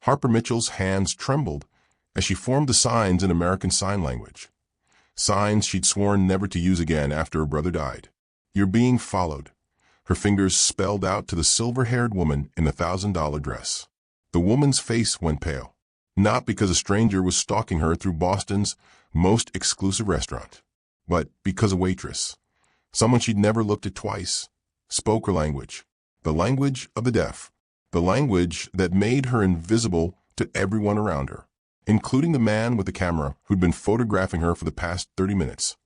Harper Mitchell's hands trembled as she formed the signs in American Sign Language. Signs she'd sworn never to use again after her brother died. "You're being followed." Her fingers spelled out to the silver-haired woman in the $1,000 dress. The woman's face went pale, not because a stranger was stalking her through Boston's most exclusive restaurant, but because a waitress, someone she'd never looked at twice, spoke her language, the language of the deaf, the language that made her invisible to everyone around her, including the man with the camera who'd been photographing her for the past 30 minutes.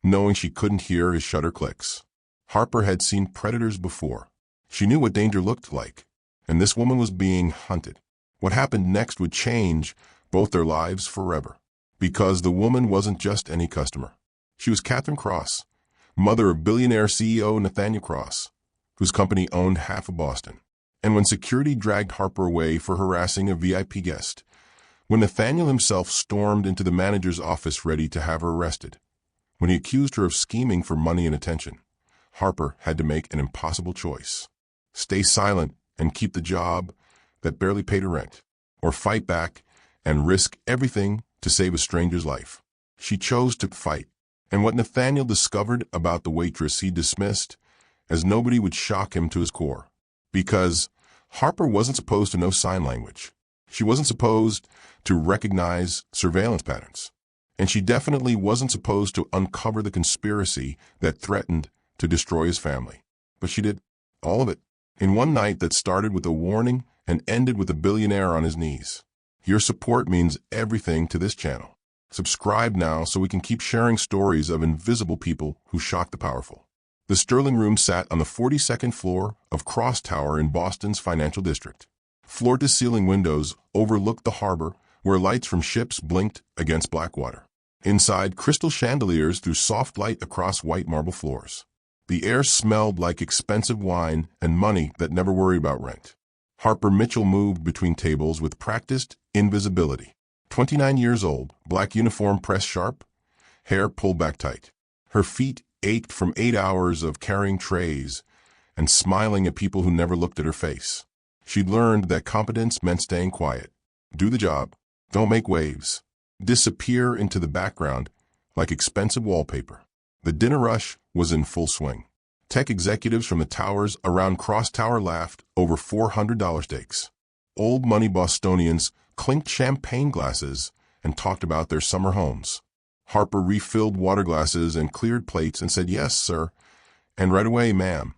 Knowing she couldn't hear his shutter clicks, Harper had seen predators before. She knew what danger looked like, and this woman was being hunted. What happened next would change both their lives forever, because the woman wasn't just any customer. She was Catherine Cross, mother of billionaire CEO Nathaniel Cross, whose company owned half of Boston. And when security dragged Harper away for harassing a VIP guest, when Nathaniel himself stormed into the manager's office ready to have her arrested, when he accused her of scheming for money and attention, Harper had to make an impossible choice: stay silent and keep the job that barely paid her rent, or fight back and risk everything to save a stranger's life. She chose to fight, and what Nathaniel discovered about the waitress he dismissed as nobody would shock him to his core. Because Harper wasn't supposed to know sign language. She wasn't supposed to recognize surveillance patterns. And she definitely wasn't supposed to uncover the conspiracy that threatened to destroy his family. But she did all of it in one night that started with a warning and ended with a billionaire on his knees. Your support means everything to this channel. Subscribe now so we can keep sharing stories of invisible people who shock the powerful. The Sterling Room sat on the 42nd floor of Cross Tower in Boston's financial district. Floor-to-ceiling windows overlooked the harbor where lights from ships blinked against black water. Inside, crystal chandeliers threw soft light across white marble floors. The air smelled like expensive wine and money that never worried about rent. Harper Mitchell moved between tables with practiced invisibility. 29 years old, black uniform pressed sharp, hair pulled back tight. Her feet ached from 8 hours of carrying trays and smiling at people who never looked at her face. She'd learned that competence meant staying quiet. Do the job. Don't make waves. Disappear into the background like expensive wallpaper. The dinner rush was in full swing. Tech executives from the towers around Cross Tower laughed over $400 steaks. Old money Bostonians clinked champagne glasses and talked about their summer homes. Harper refilled water glasses and cleared plates and said, "Yes, sir," and "Right away, ma'am,"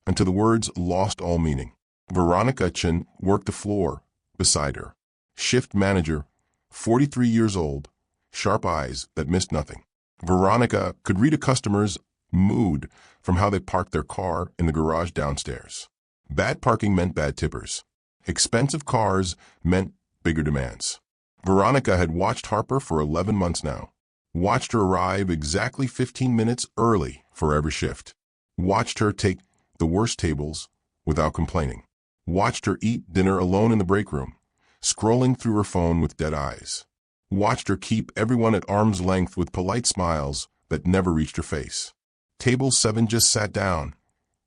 until the words lost all meaning. Veronica Chin worked the floor beside her. Shift manager, 43 years old, sharp eyes that missed nothing. Veronica could read a customer's mood from how they parked their car in the garage downstairs. Bad parking meant bad tippers. Expensive cars meant bigger demands. Veronica had watched Harper for 11 months now. Watched her arrive exactly 15 minutes early for every shift. Watched her take the worst tables without complaining. Watched her eat dinner alone in the break room, scrolling through her phone with dead eyes. Watched her keep everyone at arm's length with polite smiles that never reached her face. "Table 7 just sat down,"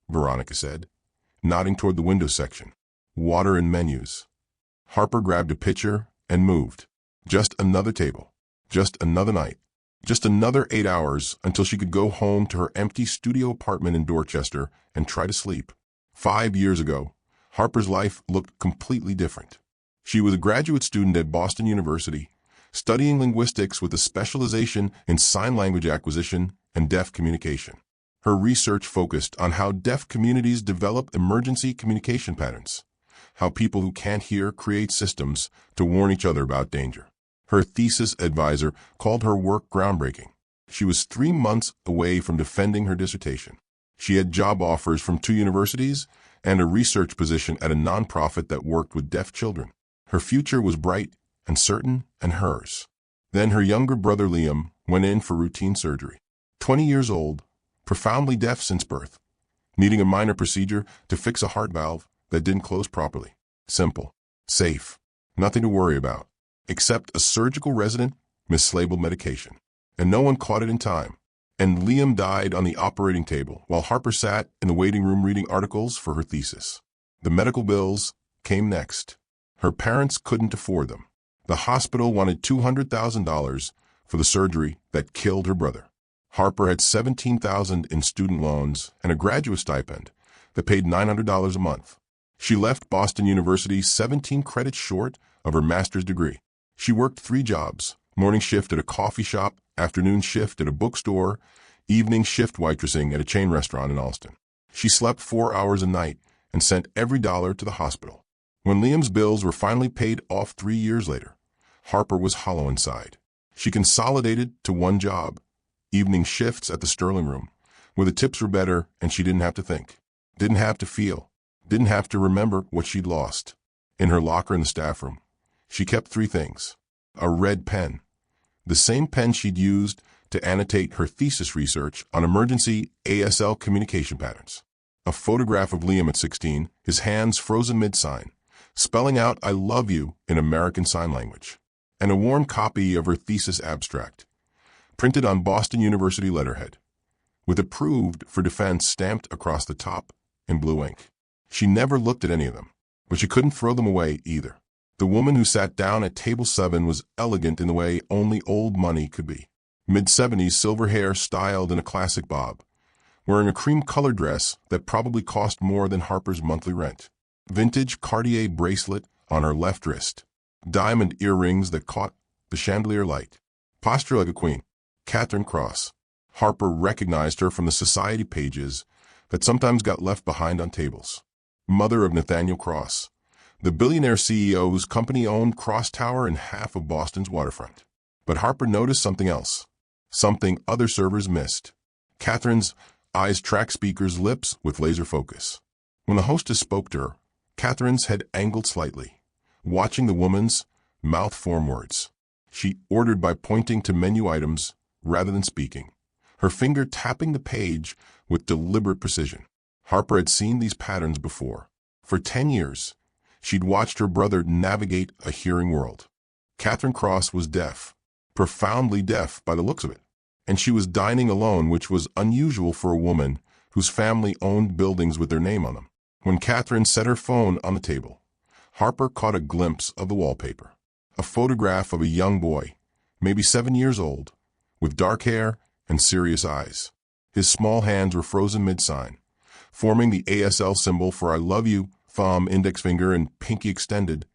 Veronica said, nodding toward the window section. "Water and menus." Harper grabbed a pitcher and moved. Just another table. Just another night. Just another 8 hours until she could go home to her empty studio apartment in Dorchester and try to sleep. 5 years ago, Harper's life looked completely different. She was a graduate student at Boston University, studying linguistics with a specialization in sign language acquisition and deaf communication. Her research focused on how deaf communities develop emergency communication patterns, how people who can't hear create systems to warn each other about danger. Her thesis advisor called her work groundbreaking. She was 3 months away from defending her dissertation. She had job offers from 2 universities and a research position at a nonprofit that worked with deaf children. Her future was bright and certain and hers. Then her younger brother Liam went in for routine surgery. 20 years old, profoundly deaf since birth, needing a minor procedure to fix a heart valve that didn't close properly. Simple, safe, nothing to worry about, except a surgical resident mislabeled medication. And no one caught it in time. And Liam died on the operating table while Harper sat in the waiting room reading articles for her thesis. The medical bills came next. Her parents couldn't afford them. The hospital wanted $200,000 for the surgery that killed her brother. Harper had $17,000 in student loans and a graduate stipend that paid $900 a month. She left Boston University 17 credits short of her master's degree. She worked 3 jobs: morning shift at a coffee shop, afternoon shift at a bookstore, evening shift waitressing at a chain restaurant in Allston. She slept 4 hours a night and sent every dollar to the hospital. When Liam's bills were finally paid off 3 years later, Harper was hollow inside. She consolidated to one job: evening shifts at the Sterling Room, where the tips were better and she didn't have to think, didn't have to feel, didn't have to remember what she'd lost. In her locker in the staff room, she kept 3 things: a red pen, the same pen she'd used to annotate her thesis research on emergency ASL communication patterns; a photograph of Liam at 16, his hands frozen mid-sign, spelling out "I love you" in American Sign Language; and a worn copy of her thesis abstract, printed on Boston University letterhead, with "Approved for Defense" stamped across the top in blue ink. She never looked at any of them, but she couldn't throw them away either. The woman who sat down at table 7 was elegant in the way only old money could be. Mid-70s silver hair styled in a classic bob, wearing a cream-colored dress that probably cost more than Harper's monthly rent. Vintage Cartier bracelet on her left wrist, diamond earrings that caught the chandelier light. Posture like a queen. Catherine Cross. Harper recognized her from the society pages that sometimes got left behind on tables. Mother of Nathaniel Cross, the billionaire CEO whose company owned Cross Tower and half of Boston's waterfront. But Harper noticed something else, something other servers missed. Catherine's eyes tracked speakers' lips with laser focus. When the hostess spoke to her, Catherine's head angled slightly, watching the woman's mouth form words. She ordered by pointing to menu items rather than speaking, her finger tapping the page with deliberate precision. Harper had seen these patterns before. For 10 years, she'd watched her brother navigate a hearing world. Catherine Cross was deaf, profoundly deaf by the looks of it, and she was dining alone, which was unusual for a woman whose family owned buildings with their name on them. When Catherine set her phone on the table, Harper caught a glimpse of the wallpaper, a photograph of a young boy, maybe 7 years old, with dark hair and serious eyes. His small hands were frozen mid-sign, forming the ASL symbol for "I love you," thumb, index finger, and pinky extended,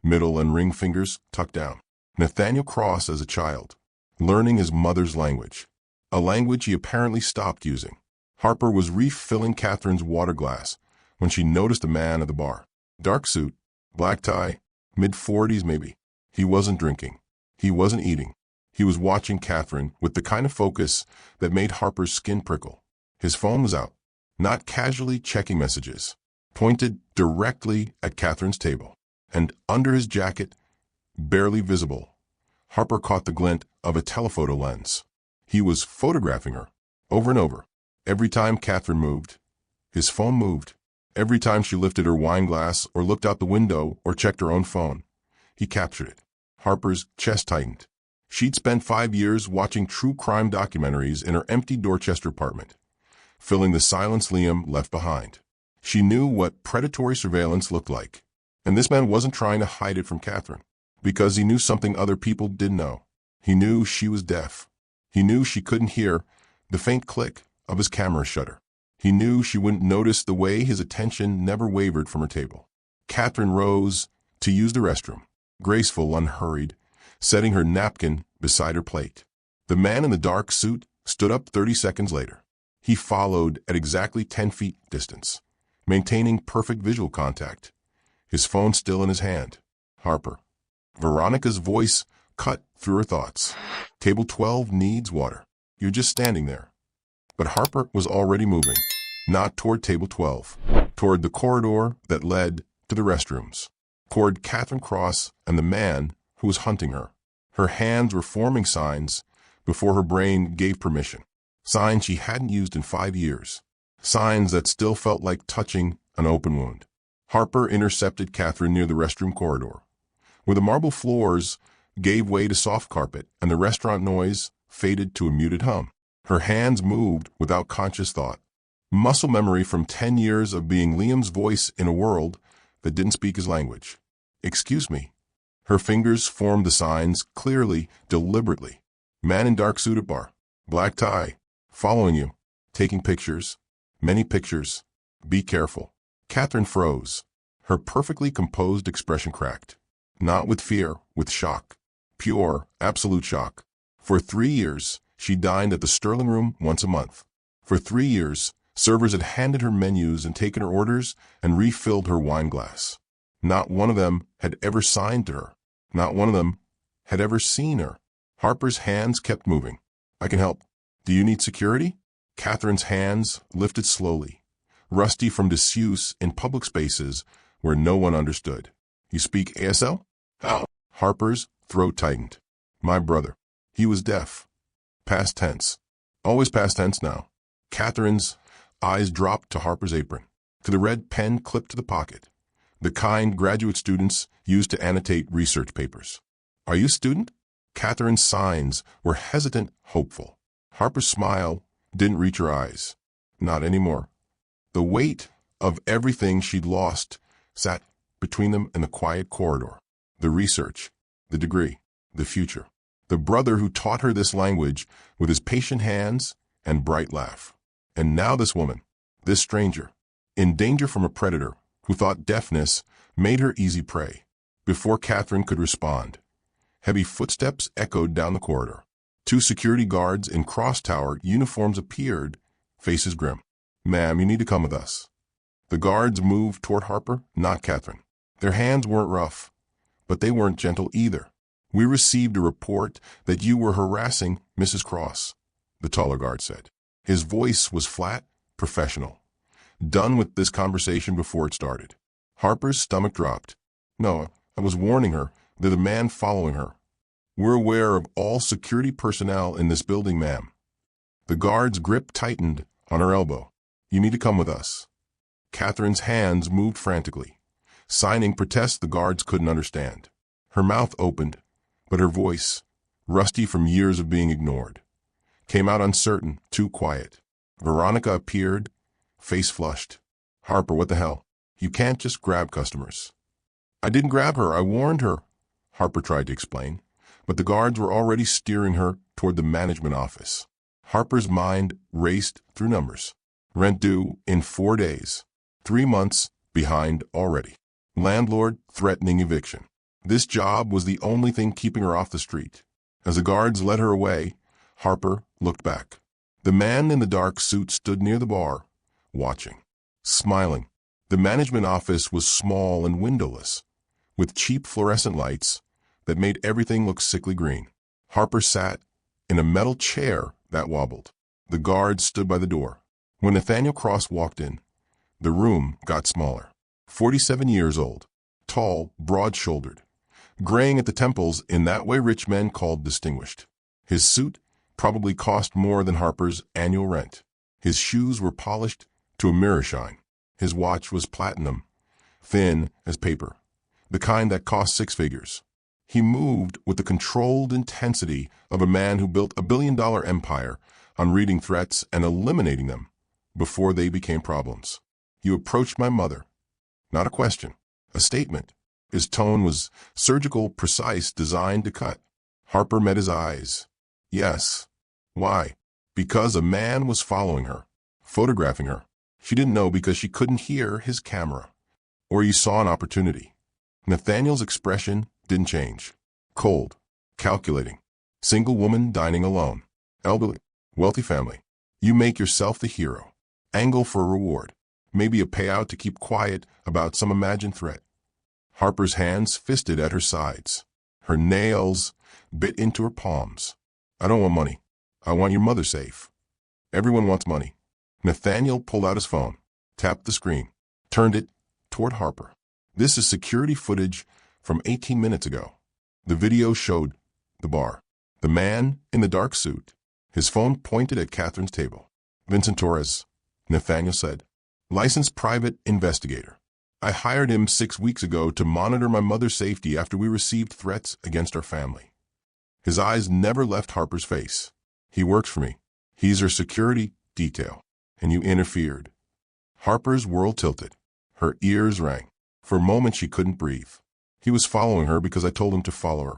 middle and ring fingers tucked down. Nathaniel Cross as a child, learning his mother's language, a language he apparently stopped using. Harper was refilling Catherine's water glass when she noticed a man at the bar. Dark suit, black tie, mid-40s maybe. He wasn't drinking. He wasn't eating. He was watching Catherine with the kind of focus that made Harper's skin prickle. His phone was out, not casually checking messages, pointed directly at Catherine's table. And under his jacket, barely visible, Harper caught the glint of a telephoto lens. He was photographing her, over and over. Every time Catherine moved, his phone moved. Every time she lifted her wine glass or looked out the window or checked her own phone, he captured it. Harper's chest tightened. She'd spent 5 years watching true crime documentaries in her empty Dorchester apartment, filling the silence Liam left behind. She knew what predatory surveillance looked like, and this man wasn't trying to hide it from Catherine, because he knew something other people didn't know. He knew she was deaf. He knew she couldn't hear the faint click of his camera shutter. He knew she wouldn't notice the way his attention never wavered from her table. Catherine rose to use the restroom, graceful, unhurried, setting her napkin beside her plate. The man in the dark suit stood up 30 seconds later. He followed at exactly 10 feet distance, maintaining perfect visual contact, his phone still in his hand. Harper. Veronica's voice cut through her thoughts. Table 12 needs water. You're just standing there. But Harper was already moving, not toward table 12, toward the corridor that led to the restrooms, toward Catherine Cross and the man who was hunting her. Her hands were forming signs before her brain gave permission, signs she hadn't used in 5 years, signs that still felt like touching an open wound. Harper intercepted Catherine near the restroom corridor, where the marble floors gave way to soft carpet and the restaurant noise faded to a muted hum. Her hands moved without conscious thought, muscle memory from 10 years of being Liam's voice in a world that didn't speak his language. Excuse me. Her fingers formed the signs clearly, deliberately. Man in dark suit at bar. Black tie. Following you. Taking pictures. Many pictures. Be careful. Catherine froze. Her perfectly composed expression cracked. Not with fear, with shock. Pure, absolute shock. For 3 years, she dined at the Sterling Room once a month. For 3 years, servers had handed her menus and taken her orders and refilled her wine glass. Not one of them had ever signed to her. Not one of them had ever seen her. Harper's hands kept moving. I can help. Do you need security? Catherine's hands lifted slowly, rusty from disuse in public spaces where no one understood. You speak ASL? How? Harper's throat tightened. My brother. He was deaf. Past tense. Always past tense now. Catherine's eyes dropped to Harper's apron, to the red pen clipped to the pocket, the kind graduate students used to annotate research papers. Are you a student? Catherine's signs were hesitant, hopeful. Harper's smile didn't reach her eyes. Not anymore. The weight of everything she'd lost sat between them in the quiet corridor. The research, the degree, the future. The brother who taught her this language with his patient hands and bright laugh. And now this woman, this stranger, in danger from a predator who thought deafness made her easy prey. Before Catherine could respond, heavy footsteps echoed down the corridor. 2 security guards in cross-tower uniforms appeared, faces grim. Ma'am, you need to come with us. The guards moved toward Harper, not Catherine. Their hands weren't rough, but they weren't gentle either. We received a report that you were harassing Mrs. Cross, the taller guard said. His voice was flat, professional. Done with this conversation before it started. Harper's stomach dropped. No, I was warning her. There's a man following her. We're aware of all security personnel in this building, ma'am. The guard's grip tightened on her elbow. You need to come with us. Catherine's hands moved frantically, signing protests the guards couldn't understand. Her mouth opened, but her voice, rusty from years of being ignored, came out uncertain, too quiet. Veronica appeared, face flushed. Harper, what the hell? You can't just grab customers. I didn't grab her, I warned her, Harper tried to explain, but the guards were already steering her toward the management office. Harper's mind raced through numbers. Rent due in 4 days. 3 months behind already. Landlord threatening eviction. This job was the only thing keeping her off the street. As the guards led her away, Harper looked back. The man in the dark suit stood near the bar, watching, smiling. The management office was small and windowless, with cheap fluorescent lights that made everything look sickly green. Harper sat in a metal chair that wobbled. The guards stood by the door. When Nathaniel Cross walked in, the room got smaller. 47 years old, tall, broad-shouldered, graying at the temples in that way rich men called distinguished. His suit probably cost more than Harper's annual rent. His shoes were polished to a mirror shine. His watch was platinum, thin as paper, the kind that cost 6 figures. He moved with the controlled intensity of a man who built a billion-dollar empire on reading threats and eliminating them before they became problems. You approached my mother. Not a question, a statement. His tone was surgical, precise, designed to cut. Harper met his eyes. Yes. Why? Because a man was following her, photographing her. She didn't know because she couldn't hear his camera. Or you saw an opportunity. Nathaniel's expression didn't change. Cold, calculating. Single woman dining alone. Elderly, wealthy family. You make yourself the hero. Angle for a reward. Maybe a payout to keep quiet about some imagined threat. Harper's hands fisted at her sides. Her nails bit into her palms. I don't want money. I want your mother safe. Everyone wants money. Nathaniel pulled out his phone, tapped the screen, turned it toward Harper. This is security footage from 18 minutes ago. The video showed the bar. The man in the dark suit, his phone pointed at Catherine's table. Vincent Torres, Nathaniel said. Licensed private investigator. I hired him 6 weeks ago to monitor my mother's safety after we received threats against our family. His eyes never left Harper's face. He works for me. He's her security detail. And you interfered. Harper's world tilted. Her ears rang. For a moment she couldn't breathe. He was following her because I told him to follow her.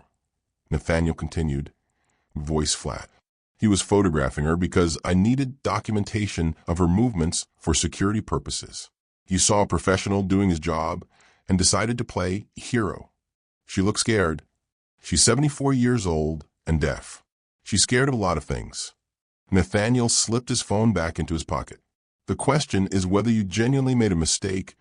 Nathaniel continued, voice flat. He was photographing her because I needed documentation of her movements for security purposes. You saw a professional doing his job and decided to play hero. She looked scared. She's 74 years old and deaf. She's scared of a lot of things. Nathaniel slipped his phone back into his pocket. The question is whether you genuinely made a mistake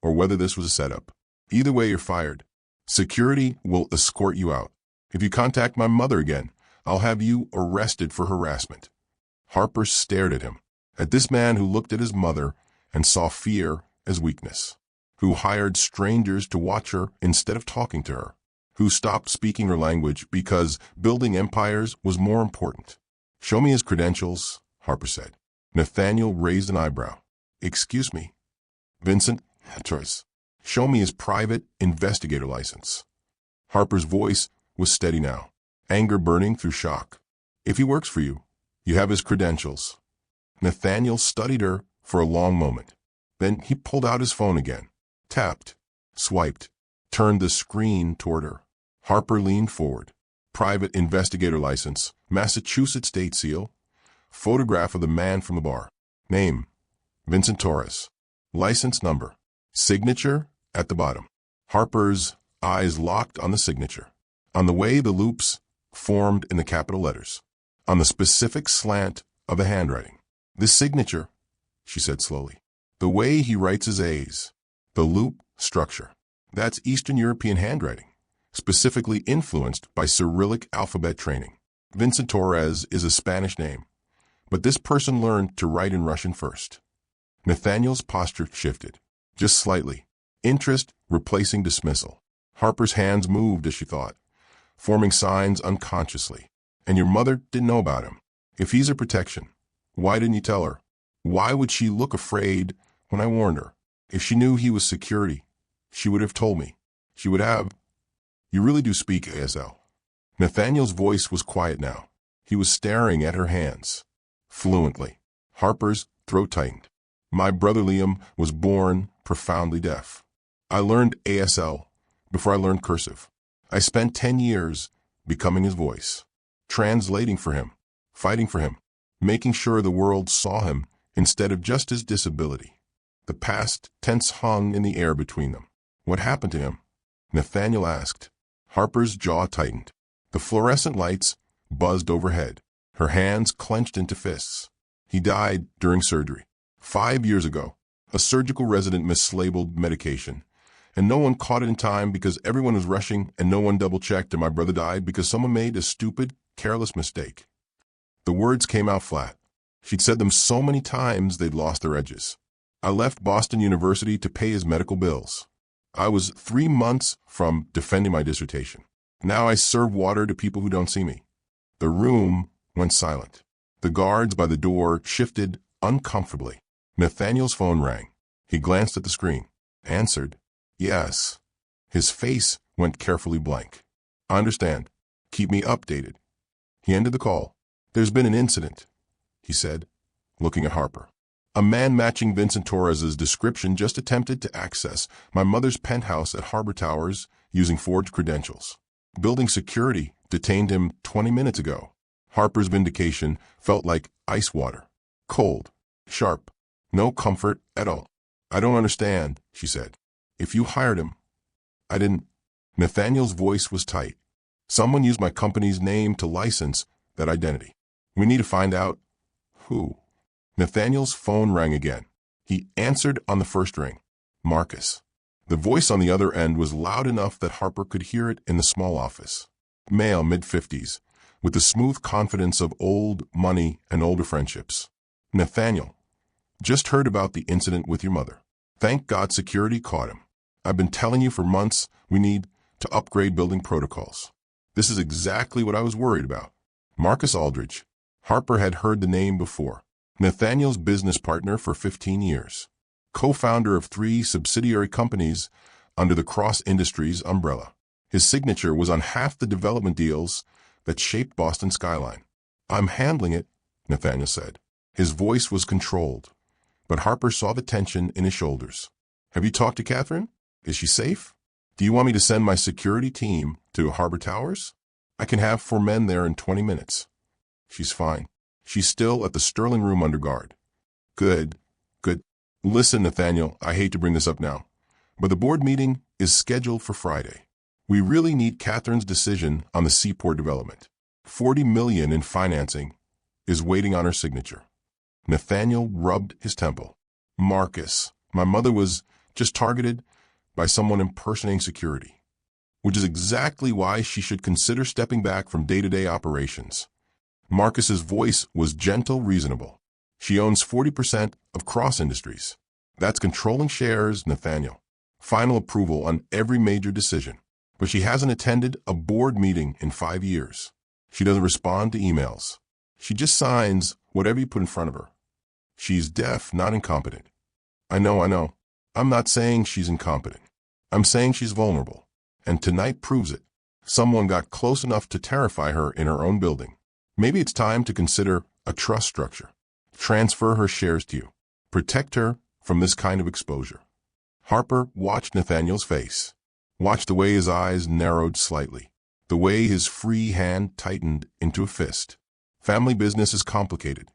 or whether this was a setup. Either way, you're fired. Security will escort you out. If you contact my mother again, I'll have you arrested for harassment. Harper stared at him, at this man who looked at his mother and saw fear as weakness, who hired strangers to watch her instead of talking to her, who stopped speaking her language because building empires was more important. Show me his credentials, Harper said. Nathaniel raised an eyebrow. Excuse me. Vincent, Waitress. Show me his private investigator license. Harper's voice was steady now, anger burning through Shoc. If he works for you, you have his credentials. Nathaniel studied her for a long moment. Then he pulled out his phone again, tapped, swiped, turned the screen toward her. Harper leaned forward. Private investigator license, Massachusetts state seal, photograph of the man from the bar. Name, Vincent Torres. License number, signature at the bottom. Harper's eyes locked on the signature, on the way the loops formed in the capital letters, on the specific slant of the handwriting. This signature, she said slowly, the way he writes his A's, the loop structure, that's Eastern European handwriting, specifically influenced by Cyrillic alphabet training. Vincent Torres is a Spanish name, but this person learned to write in Russian first. Nathaniel's posture shifted, just slightly, interest replacing dismissal. Harper's hands moved as she thought, forming signs unconsciously. And your mother didn't know about him. If he's a protection, why didn't you tell her? Why would she look afraid when I warned her? If she knew he was security, she would have told me. She would have. You really do speak ASL. Nathaniel's voice was quiet now. He was staring at her hands, fluently. Harper's throat tightened. My brother Liam was born profoundly deaf. I learned ASL before I learned cursive. I spent 10 years becoming his voice, translating for him, fighting for him, making sure the world saw him instead of just his disability. The past tense hung in the air between them. What happened to him? Nathaniel asked. Harper's jaw tightened. The fluorescent lights buzzed overhead. Her hands clenched into fists. He died during surgery. 5 years ago, a surgical resident mislabeled medication, and no one caught it in time because everyone was rushing and no one double-checked, and my brother died because someone made a stupid, careless mistake. The words came out flat. She'd said them so many times they'd lost their edges. I left Boston University to pay his medical bills. I was 3 months from defending my dissertation. Now I serve water to people who don't see me. The room went silent. The guards by the door shifted uncomfortably. Nathaniel's phone rang. He glanced at the screen. Answered. Yes. His face went carefully blank. I understand. Keep me updated. He ended the call. There's been an incident, he said, looking at Harper. A man matching Vincent Torres's description just attempted to access my mother's penthouse at Harbor Towers using forged credentials. Building security detained him 20 minutes ago. Harper's vindication felt like ice water. Cold. Sharp. No comfort at all. I don't understand, she said. If you hired him. I didn't. Nathaniel's voice was tight. Someone used my company's name to license that identity. We need to find out who. Nathaniel's phone rang again. He answered on the first ring. Marcus. The voice on the other end was loud enough that Harper could hear it in the small office. Male, mid-50s, with the smooth confidence of old money and older friendships. Nathaniel. Just heard about the incident with your mother. Thank God security caught him. I've been telling you for months we need to upgrade building protocols. This is exactly what I was worried about. Marcus Aldridge. Harper had heard the name before. Nathaniel's business partner for 15 years. Co-founder of 3 subsidiary companies under the Cross Industries umbrella. His signature was on half the development deals that shaped Boston's skyline. I'm handling it, Nathaniel said. His voice was controlled, but Harper saw the tension in his shoulders. Have you talked to Catherine? Is she safe? Do you want me to send my security team to Harbor Towers? I can have 4 men there in 20 minutes. She's fine. She's still at the Sterling Room under guard. Good. Listen, Nathaniel, I hate to bring this up now, but the board meeting is scheduled for Friday. We really need Catherine's decision on the seaport development. $40 million in financing is waiting on her signature. Nathaniel rubbed his temple. Marcus, my mother was just targeted by someone impersonating security, which is exactly why she should consider stepping back from day-to-day operations. Marcus's voice was gentle, reasonable. She owns 40% of Cross Industries. That's controlling shares, Nathaniel. Final approval on every major decision. But she hasn't attended a board meeting in 5 years. She doesn't respond to emails. She just signs whatever you put in front of her. She's deaf, not incompetent. I know. I'm not saying she's incompetent. I'm saying she's vulnerable. And tonight proves it. Someone got close enough to terrify her in her own building. Maybe it's time to consider a trust structure. Transfer her shares to you. Protect her from this kind of exposure. Harper watched Nathaniel's face. Watched the way his eyes narrowed slightly. The way his free hand tightened into a fist. Family business is complicated,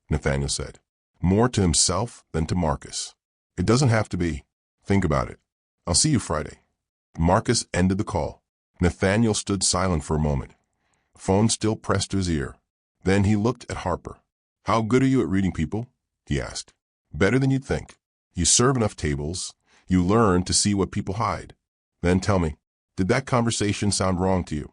Nathaniel said. More to himself than to Marcus. It doesn't have to be. Think about it. I'll see you Friday. Marcus ended the call. Nathaniel stood silent for a moment. Phone still pressed to his ear. Then he looked at Harper. How good are you at reading people? He asked. Better than you'd think. You serve enough tables. You learn to see what people hide. Then tell me, did that conversation sound wrong to you?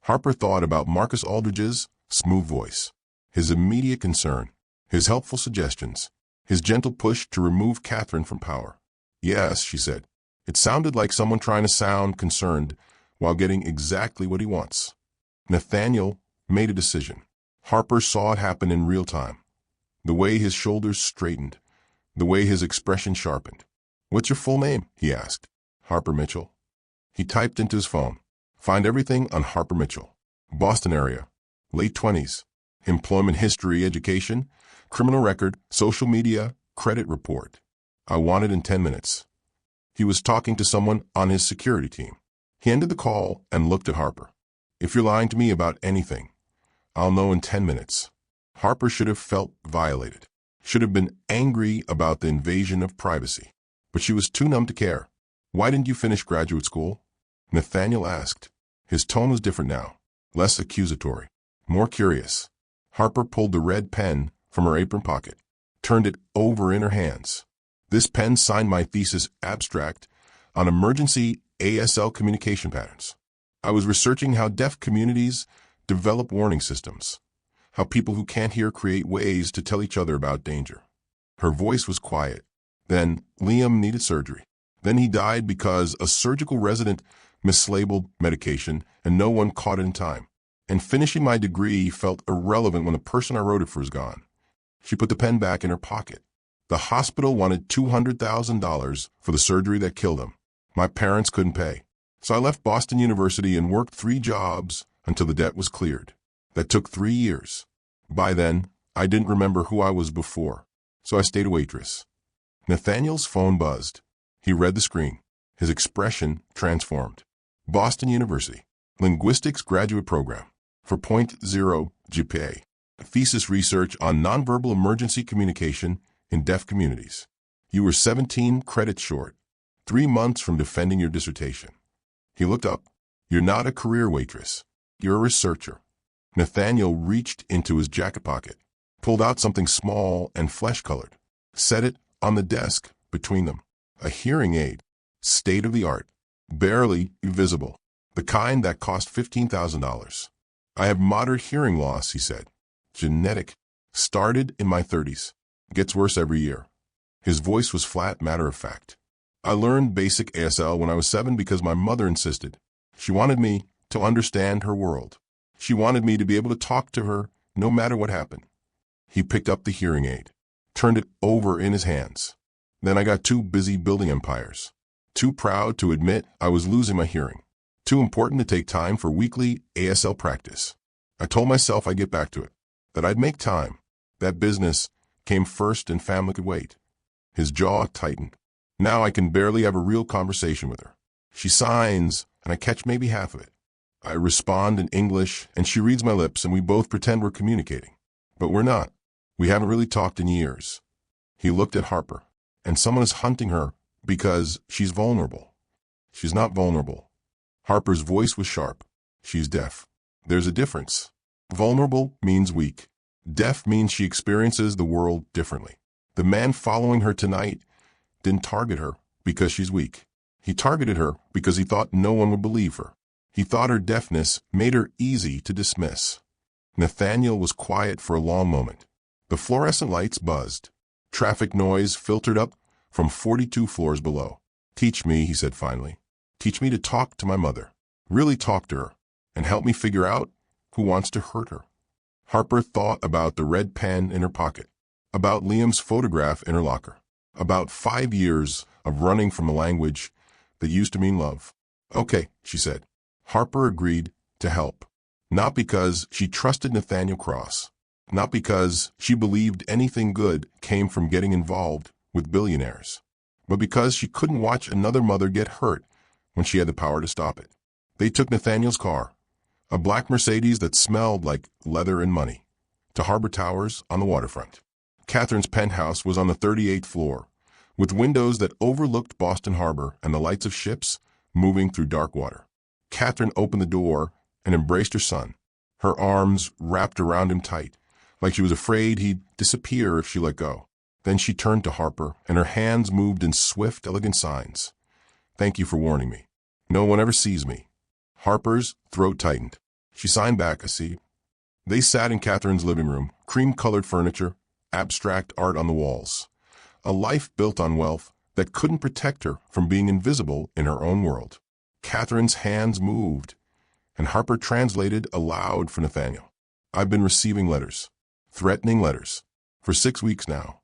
Harper thought about Marcus Aldridge's smooth voice, his immediate concern, his helpful suggestions, his gentle push to remove Catherine from power. Yes, she said. It sounded like someone trying to sound concerned while getting exactly what he wants. Nathaniel made a decision. Harper saw it happen in real time. The way his shoulders straightened, the way his expression sharpened. What's your full name? He asked. Harper Mitchell. He typed into his phone. Find everything on Harper Mitchell. Boston area. Late 20s. Employment history, education, criminal record, social media, credit report. I want it in 10 minutes. He was talking to someone on his security team. He ended the call and looked at Harper. If you're lying to me about anything, I'll know in 10 minutes. Harper should have felt violated, should have been angry about the invasion of privacy. But she was too numb to care. Why didn't you finish graduate school? Nathaniel asked. His tone was different now, less accusatory, more curious. Harper pulled the red pen from her apron pocket, turned it over in her hands. This pen signed my thesis abstract on emergency ASL communication patterns. I was researching how deaf communities develop warning systems, how people who can't hear create ways to tell each other about danger. Her voice was quiet. Then Liam needed surgery. Then he died because a surgical resident mislabeled medication and no one caught it in time. And finishing my degree felt irrelevant when the person I wrote it for is gone. She put the pen back in her pocket. The hospital wanted $200,000 for the surgery that killed him. My parents couldn't pay. So I left Boston University and worked 3 jobs until the debt was cleared. That took 3 years. By then, I didn't remember who I was before, so I stayed a waitress. Nathaniel's phone buzzed. He read the screen. His expression transformed. Boston University, Linguistics Graduate Program, for .0 GPA, thesis research on nonverbal emergency communication in deaf communities. You were 17 credits short, 3 months from defending your dissertation. He looked up. You're not a career waitress. You're a researcher. Nathaniel reached into his jacket pocket, pulled out something small and flesh-colored, set it on the desk between them. A hearing aid, state-of-the-art, barely visible, the kind that cost $15,000. I have moderate hearing loss, he said. Genetic. Started in my 30s. Gets worse every year. His voice was flat, matter-of-fact. I learned basic ASL when I was 7 because my mother insisted. She wanted me to understand her world. She wanted me to be able to talk to her no matter what happened. He picked up the hearing aid, turned it over in his hands. Then I got too busy building empires. Too proud to admit I was losing my hearing. Too important to take time for weekly ASL practice. I told myself I'd get back to it, that I'd make time. That business came first and family could wait. His jaw tightened. Now I can barely have a real conversation with her. She signs, and I catch maybe half of it. I respond in English, and she reads my lips, and we both pretend we're communicating. But we're not. We haven't really talked in years. He looked at Harper, and someone is hunting her because she's vulnerable. She's not vulnerable. Harper's voice was sharp. She's deaf. There's a difference. Vulnerable means weak. Deaf means she experiences the world differently. The man following her tonight didn't target her because she's weak. He targeted her because he thought no one would believe her. He thought her deafness made her easy to dismiss. Nathaniel was quiet for a long moment. The fluorescent lights buzzed. Traffic noise filtered up from 42 floors below. "Teach me," he said finally. "Teach me to talk to my mother. Really talk to her. And help me figure out who wants to hurt her." Harper thought about the red pen in her pocket, about Liam's photograph in her locker, about 5 years of running from a language that used to mean love. "Okay," she said. Harper agreed to help. Not because she trusted Nathaniel Cross, not because she believed anything good came from getting involved with billionaires, but because she couldn't watch another mother get hurt when she had the power to stop it. They took Nathaniel's car, a black Mercedes that smelled like leather and money, to Harbor Towers on the waterfront. Catherine's penthouse was on the 38th floor, with windows that overlooked Boston Harbor and the lights of ships moving through dark water. Catherine opened the door and embraced her son, her arms wrapped around him tight, like she was afraid he'd disappear if she let go. Then she turned to Harper, and her hands moved in swift, elegant signs. "Thank you for warning me. No one ever sees me." Harper's throat tightened. She signed back, "I see." They sat in Catherine's living room, cream-colored furniture, abstract art on the walls. A life built on wealth that couldn't protect her from being invisible in her own world. Catherine's hands moved, and Harper translated aloud for Nathaniel. "I've been receiving letters, threatening letters, for 6 weeks now."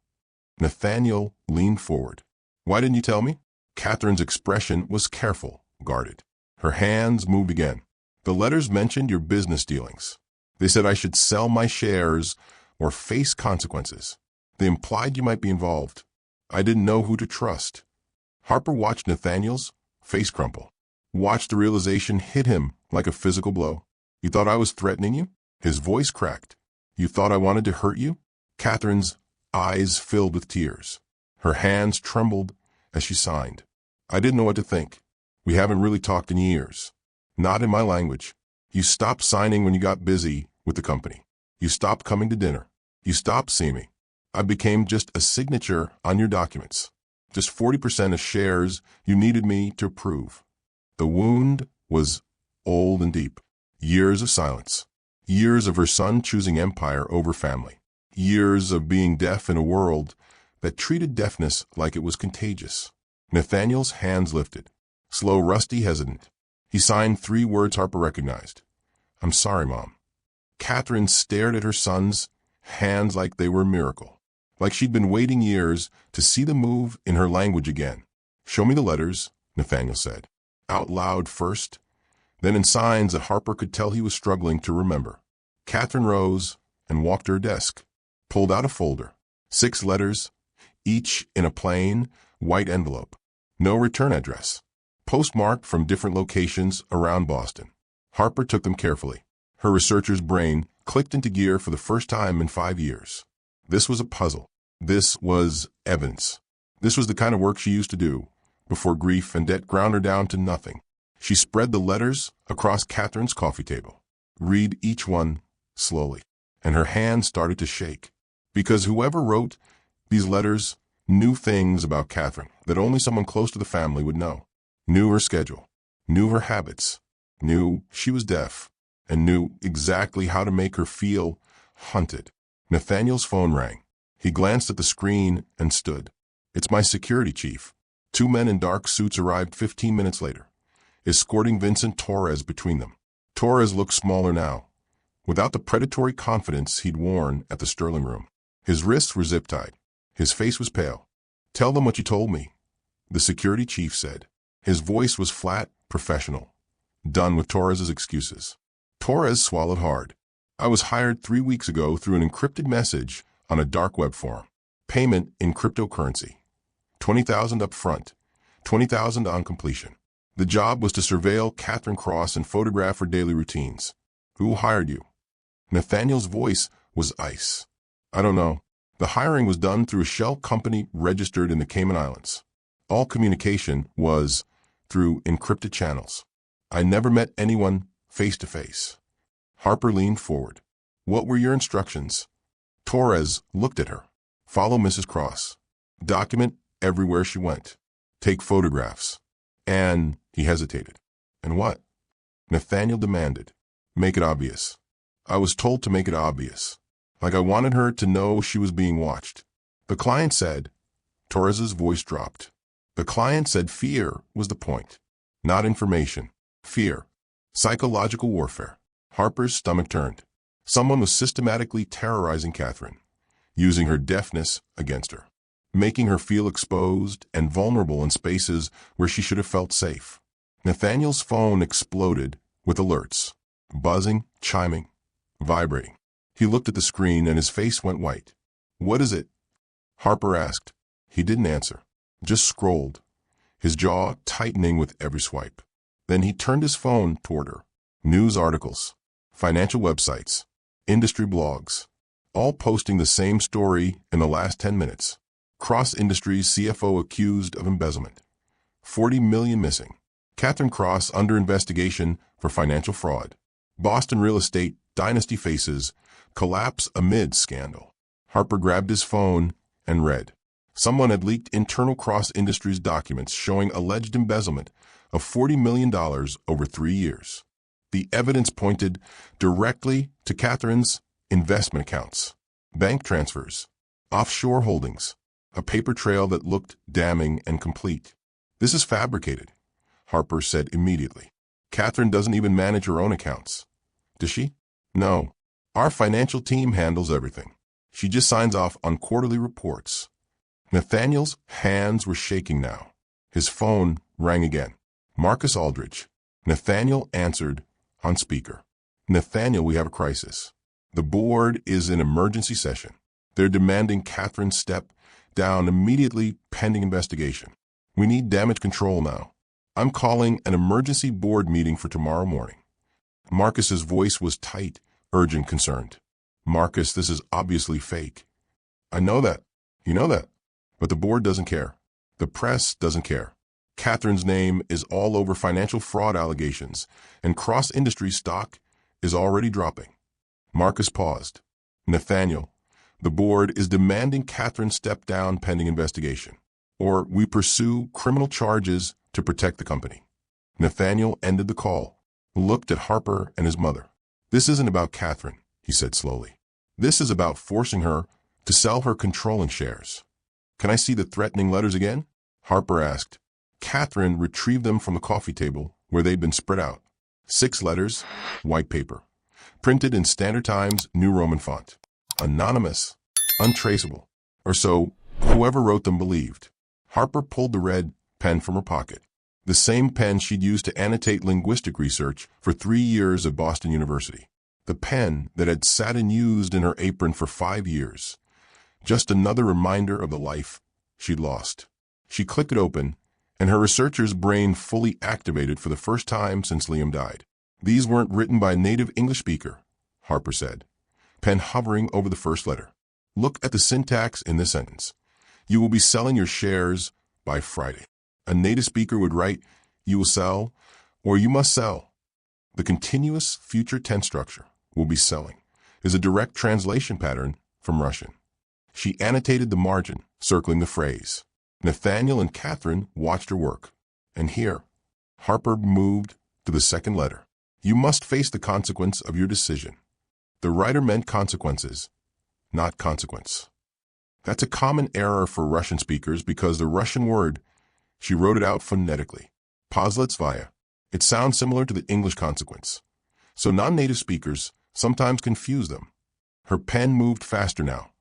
Nathaniel leaned forward. "Why didn't you tell me?" Catherine's expression was careful, guarded. Her hands moved again. "The letters mentioned your business dealings. They said I should sell my shares or face consequences. They implied you might be involved. I didn't know who to trust." Harper watched Nathaniel's face crumple, watched the realization hit him like a physical blow. "You thought I was threatening you?" His voice cracked. "You thought I wanted to hurt you?" Catherine's eyes filled with tears. Her hands trembled as she signed. "I didn't know what to think. We haven't really talked in years. Not in my language. You stopped signing when you got busy with the company. You stopped coming to dinner. You stopped seeing me. I became just a signature on your documents. Just 40% of shares you needed me to approve." The wound was old and deep. Years of silence. Years of her son choosing empire over family. Years of being deaf in a world that treated deafness like it was contagious. Nathaniel's hands lifted. Slow, rusty, hesitant. He signed 3 words Harper recognized. "I'm sorry, Mom." Catherine stared at her son's hands like they were a miracle, like she'd been waiting years to see them move in her language again. "Show me the letters," Nathaniel said, out loud first, then in signs that Harper could tell he was struggling to remember. Catherine rose and walked to her desk, pulled out a folder, 6 letters, each in a plain, white envelope. No return address. Postmarked from different locations around Boston. Harper took them carefully. Her researcher's brain clicked into gear for the first time in 5 years. This was a puzzle. This was evidence. This was the kind of work she used to do before grief and debt ground her down to nothing. She spread the letters across Catherine's coffee table. Read each one slowly. And her hands started to shake. Because whoever wrote these letters knew things about Catherine that only someone close to the family would know. Knew her schedule, knew her habits, knew she was deaf, and knew exactly how to make her feel hunted. Nathaniel's phone rang. He glanced at the screen and stood. "It's my security chief." 2 men in dark suits arrived 15 minutes later, escorting Vincent Torres between them. Torres looked smaller now, without the predatory confidence he'd worn at the Sterling Room. His wrists were zip-tied. His face was pale. "Tell them what you told me," the security chief said. His voice was flat, professional, done with Torres's excuses. Torres swallowed hard. "I was hired 3 weeks ago through an encrypted message on a dark web forum. Payment in cryptocurrency. $20,000 up front, $20,000 on completion. The job was to surveil Catherine Cross and photograph her daily routines. Who hired you? Nathaniel's voice was ice. I don't know. The hiring was done through a shell company registered in the Cayman Islands. All communication was through encrypted channels. I never met anyone face to face. Harper leaned forward. What were your instructions? Torres looked at her. Follow Mrs. Cross. Document everywhere she went. Take photographs. And he hesitated. And what? Nathaniel demanded. Make it obvious. I was told to make it obvious. Like I wanted her to know she was being watched. The client said. Torres's voice dropped. The client said fear was the point. Not information. Fear. Psychological warfare. Harper's stomach turned. Someone was systematically terrorizing Catherine, using her deafness against her, making her feel exposed and vulnerable in spaces where she should have felt safe. Nathaniel's phone exploded with alerts, buzzing, chiming, vibrating. He looked at the screen and his face went white. What is it? Harper asked. He didn't answer, just scrolled, his jaw tightening with every swipe. Then he turned his phone toward her. News articles, financial websites, industry blogs, all posting the same story in the last 10 minutes. Cross Industries CFO accused of embezzlement. 40 million missing. Catherine Cross under investigation for financial fraud. Boston real estate dynasty faces collapse amid scandal. Harper grabbed his phone and read. Someone had leaked internal Cross Industries documents showing alleged embezzlement of $40 million over 3 years. The evidence pointed directly to Catherine's investment accounts, bank transfers, offshore holdings, a paper trail that looked damning and complete. This is fabricated, Harper said immediately. Catherine doesn't even manage her own accounts. Does she? No. Our financial team handles everything. She just signs off on quarterly reports. Nathaniel's hands were shaking now. His phone rang again. Marcus Aldridge. Nathaniel answered on speaker. Nathaniel, we have a crisis. The board is in emergency session. They're demanding Catherine step down immediately pending investigation. We need damage control now. I'm calling an emergency board meeting for tomorrow morning. Marcus's voice was tight, urgent, concerned. Marcus, this is obviously fake. I know that. You know that. But the board doesn't care. The press doesn't care. Catherine's name is all over financial fraud allegations, and Cross Industries stock is already dropping. Marcus paused. Nathaniel, the board is demanding Catherine step down pending investigation, or we pursue criminal charges to protect the company. Nathaniel ended the call, looked at Harper and his mother. This isn't about Catherine, he said slowly. This is about forcing her to sell her controlling shares. Can I see the threatening letters again? Harper asked. Catherine retrieved them from the coffee table where they'd been spread out. 6 letters, white paper, printed in Standard Times New Roman font. Anonymous, untraceable, or so whoever wrote them believed. Harper pulled the red pen from her pocket, the same pen she'd used to annotate linguistic research for 3 years at Boston University. The pen that had sat unused in her apron for 5 years. Just another reminder of the life she'd lost. She clicked it open, and her researcher's brain fully activated for the first time since Liam died. These weren't written by a native English speaker, Harper said, pen hovering over the first letter. Look at the syntax in this sentence. You will be selling your shares by Friday. A native speaker would write, you will sell, or you must sell. The continuous future tense structure, will be selling, is a direct translation pattern from Russian. She annotated the margin, circling the phrase. Nathaniel and Catherine watched her work. And here, Harper moved to the second letter. You must face the consequence of your decision. The writer meant consequences, not consequence. That's a common error for Russian speakers because the Russian word, she wrote it out phonetically. Pozletsvaya. It sounds similar to the English consequence. So non-native speakers sometimes confuse them. Her pen moved faster now,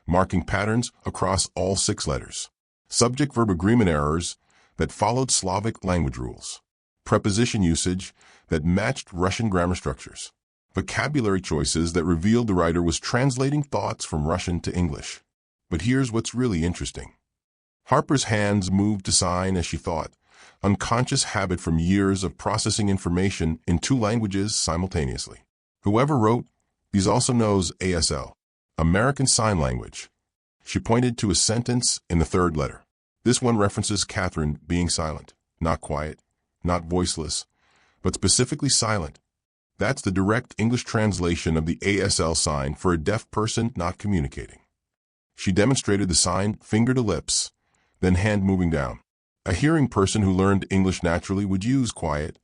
marking patterns across all 6 letters. Subject-verb agreement errors that followed Slavic language rules. Preposition usage that matched Russian grammar structures. Vocabulary choices that revealed the writer was translating thoughts from Russian to English. But here's what's really interesting. Harper's hands moved to sign as she thought, unconscious habit from years of processing information in two languages simultaneously. Whoever wrote these also knows ASL, American Sign Language. She pointed to a sentence in the third letter. This one references Catherine being silent, not quiet, not voiceless, but specifically silent. That's the direct English translation of the ASL sign for a deaf person not communicating. She demonstrated the sign finger to lips, then hand moving down. A hearing person who learned English naturally would use quiet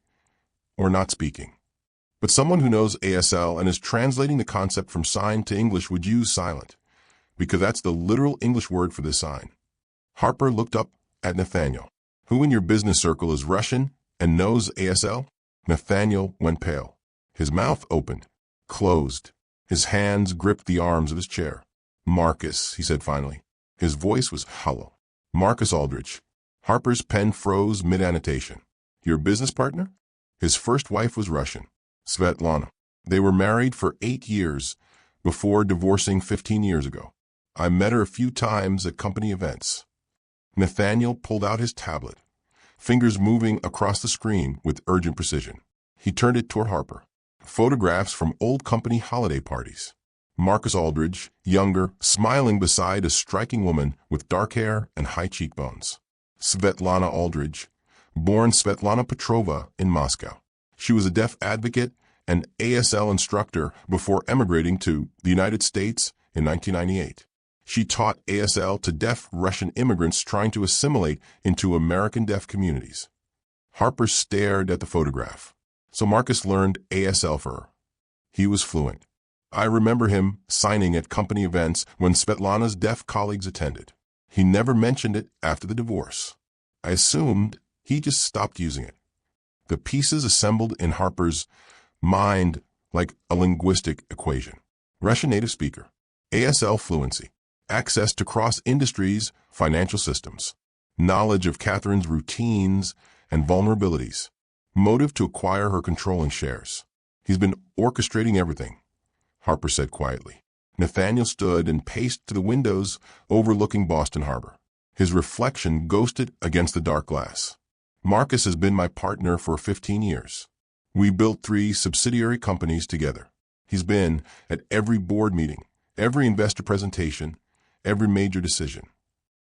or not speaking. But someone who knows ASL and is translating the concept from sign to English would use silent, because that's the literal English word for this sign. Harper looked up at Nathaniel. Who in your business circle is Russian and knows ASL? Nathaniel went pale. His mouth opened, closed. His hands gripped the arms of his chair. Marcus, he said finally. His voice was hollow. Marcus Aldridge. Harper's pen froze mid-annotation. Your business partner? His first wife was Russian, Svetlana. They were married for 8 years before divorcing 15 years ago. I met her a few times at company events. Nathaniel pulled out his tablet, fingers moving across the screen with urgent precision. He turned it toward Harper. Photographs from old company holiday parties. Marcus Aldridge, younger, smiling beside a striking woman with dark hair and high cheekbones. Svetlana Aldridge, born Svetlana Petrova in Moscow. She was a deaf advocate and ASL instructor before emigrating to the United States in 1998. She taught ASL to deaf Russian immigrants trying to assimilate into American deaf communities. Harper stared at the photograph. So Marcus learned ASL for her. He was fluent. I remember him signing at company events when Svetlana's deaf colleagues attended. He never mentioned it after the divorce. I assumed he just stopped using it. The pieces assembled in Harper's mind like a linguistic equation. Russian native speaker, ASL fluency, access to cross-industries, financial systems, knowledge of Catherine's routines and vulnerabilities, motive to acquire her controlling shares. He's been orchestrating everything, Harper said quietly. Nathaniel stood and paced to the windows overlooking Boston Harbor. His reflection ghosted against the dark glass. Marcus has been my partner for 15 years. We built 3 subsidiary companies together. He's been at every board meeting, every investor presentation, every major decision.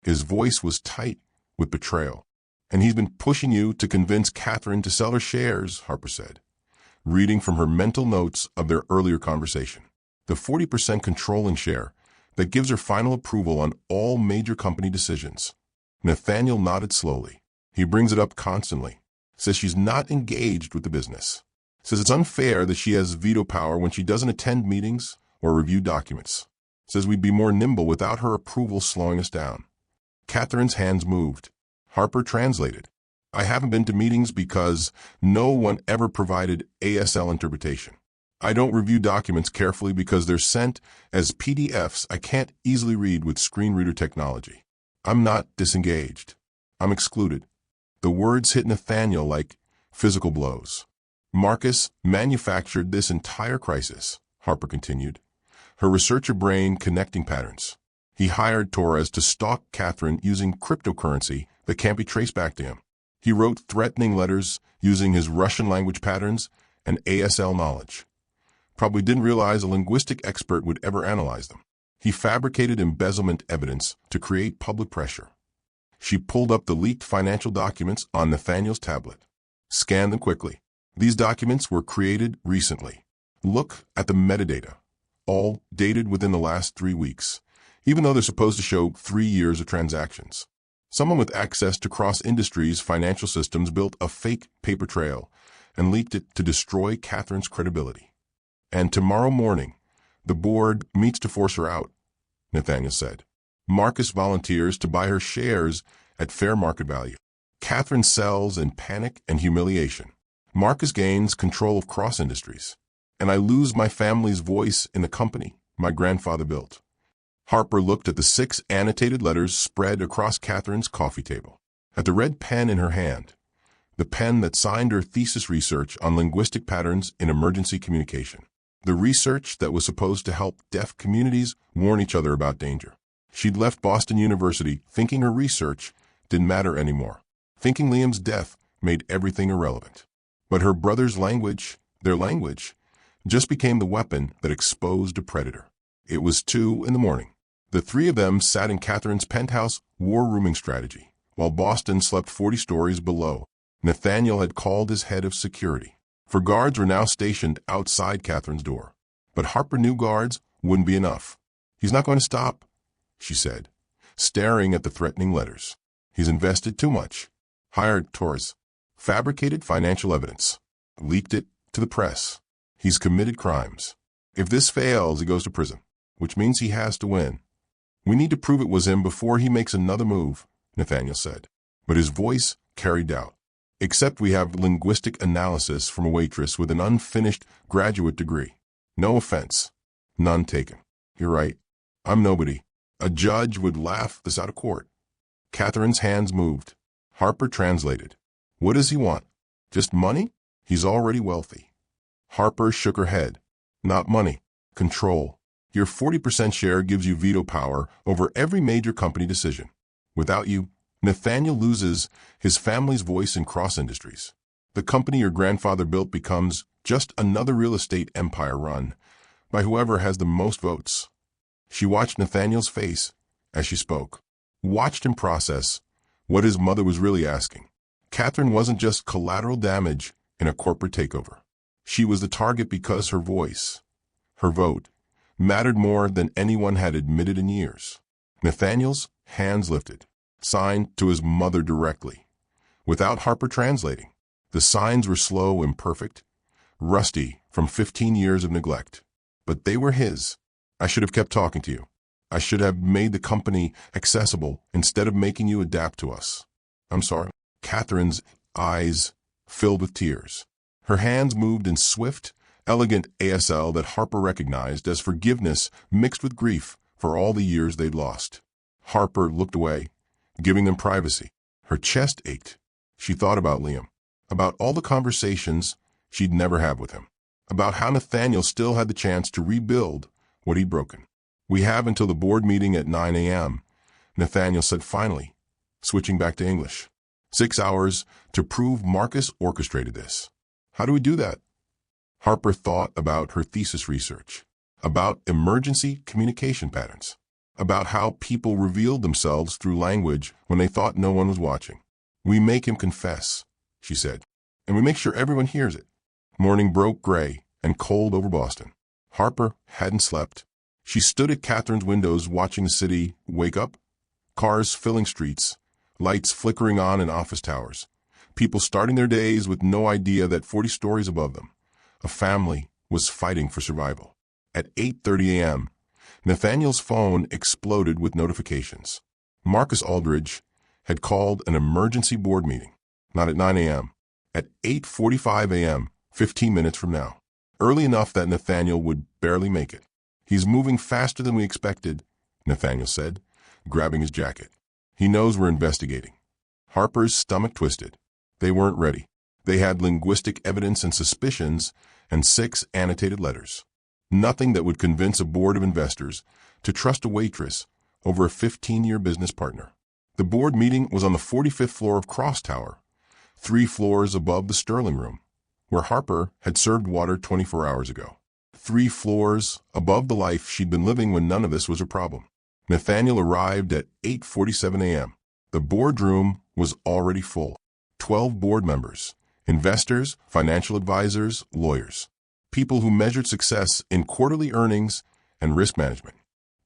His voice was tight with betrayal. And he's been pushing you to convince Catherine to sell her shares, Harper said, reading from her mental notes of their earlier conversation. The 40% controlling share that gives her final approval on all major company decisions. Nathaniel nodded slowly. He brings it up constantly. Says she's not engaged with the business. Says it's unfair that she has veto power when she doesn't attend meetings or review documents. Says we'd be more nimble without her approval slowing us down. Catherine's hands moved. Harper translated. I haven't been to meetings because no one ever provided ASL interpretation. I don't review documents carefully because they're sent as PDFs I can't easily read with screen reader technology. I'm not disengaged. I'm excluded. The words hit Nathaniel like physical blows. Marcus manufactured this entire crisis, Harper continued, her researcher brain connecting patterns. He hired Torres to stalk Catherine using cryptocurrency that can't be traced back to him. He wrote threatening letters using his Russian language patterns and ASL knowledge. Probably didn't realize a linguistic expert would ever analyze them. He fabricated embezzlement evidence to create public pressure. She pulled up the leaked financial documents on Nathaniel's tablet. Scan them quickly. These documents were created recently. Look at the metadata, all dated within the last 3 weeks, even though they're supposed to show 3 years of transactions. Someone with access to cross-industries financial systems built a fake paper trail and leaked it to destroy Catherine's credibility. And tomorrow morning, the board meets to force her out, Nathaniel said. Marcus volunteers to buy her shares at fair market value. Catherine sells in panic and humiliation. Marcus gains control of cross-industries. And I lose my family's voice in the company my grandfather built. Harper looked at the 6 annotated letters spread across Catherine's coffee table, at the red pen in her hand, the pen that signed her thesis research on linguistic patterns in emergency communication, the research that was supposed to help deaf communities warn each other about danger. She'd left Boston University thinking her research didn't matter anymore. thinking Liam's death made everything irrelevant. But her brother's language, their language, just became the weapon that exposed a predator. It was 2 a.m. The three of them sat in Catherine's penthouse war rooming strategy, while Boston slept 40 stories below. Nathaniel had called his head of security, for guards were now stationed outside Catherine's door. But Harper knew guards wouldn't be enough. "He's not going to stop," she said, staring at the threatening letters. "He's invested too much. Hired Torres. Fabricated financial evidence. Leaked it to the press. He's committed crimes. If this fails, he goes to prison, which means he has to win. We need to prove it was him before he makes another move," Nathaniel said. But his voice carried doubt. "Except we have linguistic analysis from a waitress with an unfinished graduate degree. No offense. None taken. You're right. I'm nobody. A judge would laugh this out of court." Catherine's hands moved. Harper translated. "What does he want? Just money? He's already wealthy." Harper shook her head. "Not money. Control. Your 40% share gives you veto power over every major company decision. Without you, Nathaniel loses his family's voice in cross-industries. The company your grandfather built becomes just another real estate empire run by whoever has the most votes." She watched Nathaniel's face as she spoke, watched him process what his mother was really asking. Catherine wasn't just collateral damage in a corporate takeover. She was the target because her voice, her vote, mattered more than anyone had admitted in years. Nathaniel's hands lifted, signed to his mother directly, without Harper translating. The signs were slow, imperfect, rusty from 15 years of neglect. But they were his. "I should have kept talking to you. I should have made the company accessible instead of making you adapt to us. I'm sorry." Catherine's eyes filled with tears. Her hands moved in swift, elegant ASL that Harper recognized as forgiveness mixed with grief for all the years they'd lost. Harper looked away, giving them privacy. Her chest ached. She thought about Liam, about all the conversations she'd never have with him, about how Nathaniel still had the chance to rebuild what he'd broken. "We have until the board meeting at 9 a.m., Nathaniel said finally, switching back to English. 6 hours to prove Marcus orchestrated this. How do we do that?" Harper thought about her thesis research, about emergency communication patterns, about how people revealed themselves through language when they thought no one was watching. "We make him confess," she said, "and we make sure everyone hears it." Morning broke gray and cold over Boston. Harper hadn't slept. She stood at Catherine's windows watching the city wake up. Cars filling streets, lights flickering on in office towers, people starting their days with no idea that 40 stories above them, a family was fighting for survival. At 8:30 a.m., Nathaniel's phone exploded with notifications. Marcus Aldridge had called an emergency board meeting, not at 9 a.m., at 8:45 a.m., 15 minutes from now. Early enough that Nathaniel would barely make it. "He's moving faster than we expected," Nathaniel said, grabbing his jacket. "He knows we're investigating." Harper's stomach twisted. They weren't ready. They had linguistic evidence and suspicions and 6 annotated letters. Nothing that would convince a board of investors to trust a waitress over a 15-year business partner. The board meeting was on the 45th floor of Cross Tower, 3 floors above the Sterling Room, where Harper had served water 24 hours ago. 3 floors above the life she'd been living when none of this was a problem. Nathaniel arrived at 8:47 a.m. The boardroom was already full. 12 board members, investors, financial advisors, lawyers, people who measured success in quarterly earnings and risk management,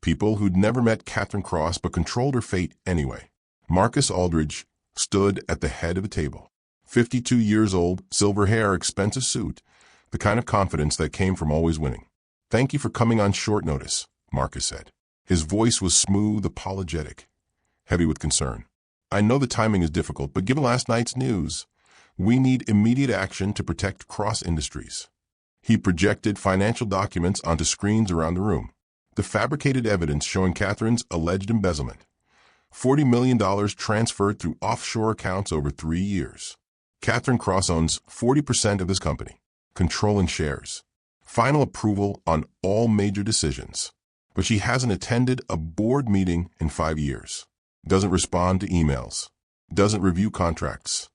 people who'd never met Catherine Cross but controlled her fate anyway. Marcus Aldridge stood at the head of the table. 52 years old, silver hair, expensive suit, the kind of confidence that came from always winning. "Thank you for coming on short notice," Marcus said. His voice was smooth, apologetic, heavy with concern. "I know the timing is difficult, but given last night's news, we need immediate action to protect Cross Industries." He projected financial documents onto screens around the room. The fabricated evidence showing Catherine's alleged embezzlement. $40 million transferred through offshore accounts over 3 years. Catherine Cross owns 40% of this company, controlling shares. Final approval on all major decisions. But she hasn't attended a board meeting in 5 years. Doesn't respond to emails. doesn't review contracts.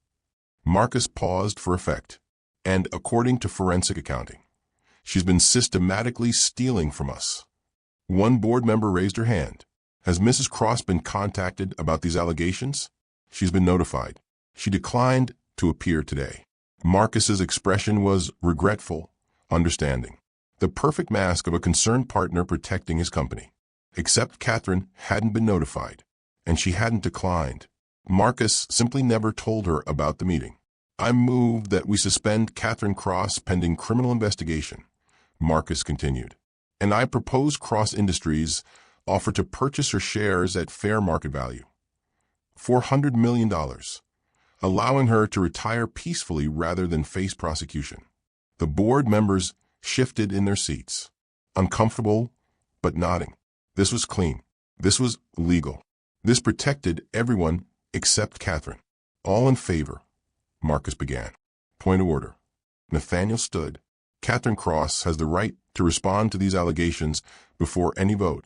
Marcus paused for effect. And according to forensic accounting, she's been systematically stealing from us. One board member raised her hand. Has Mrs. Cross been contacted about these allegations? She's been notified. She declined to appear today. Marcus's expression was regretful, understanding. The perfect mask of a concerned partner protecting his company. Except Catherine hadn't been notified, and she hadn't declined. Marcus simply never told her about the meeting. I move that we suspend Catherine Cross pending criminal investigation, Marcus continued. And I propose Cross Industries offer to purchase her shares at fair market value. $400 million, allowing her to retire peacefully rather than face prosecution. The board members shifted in their seats, uncomfortable but nodding. This was clean. This was legal. This protected everyone except Catherine. All in favor, Marcus began. Point of order. Nathaniel stood. Catherine Cross has the right to respond to these allegations before any vote.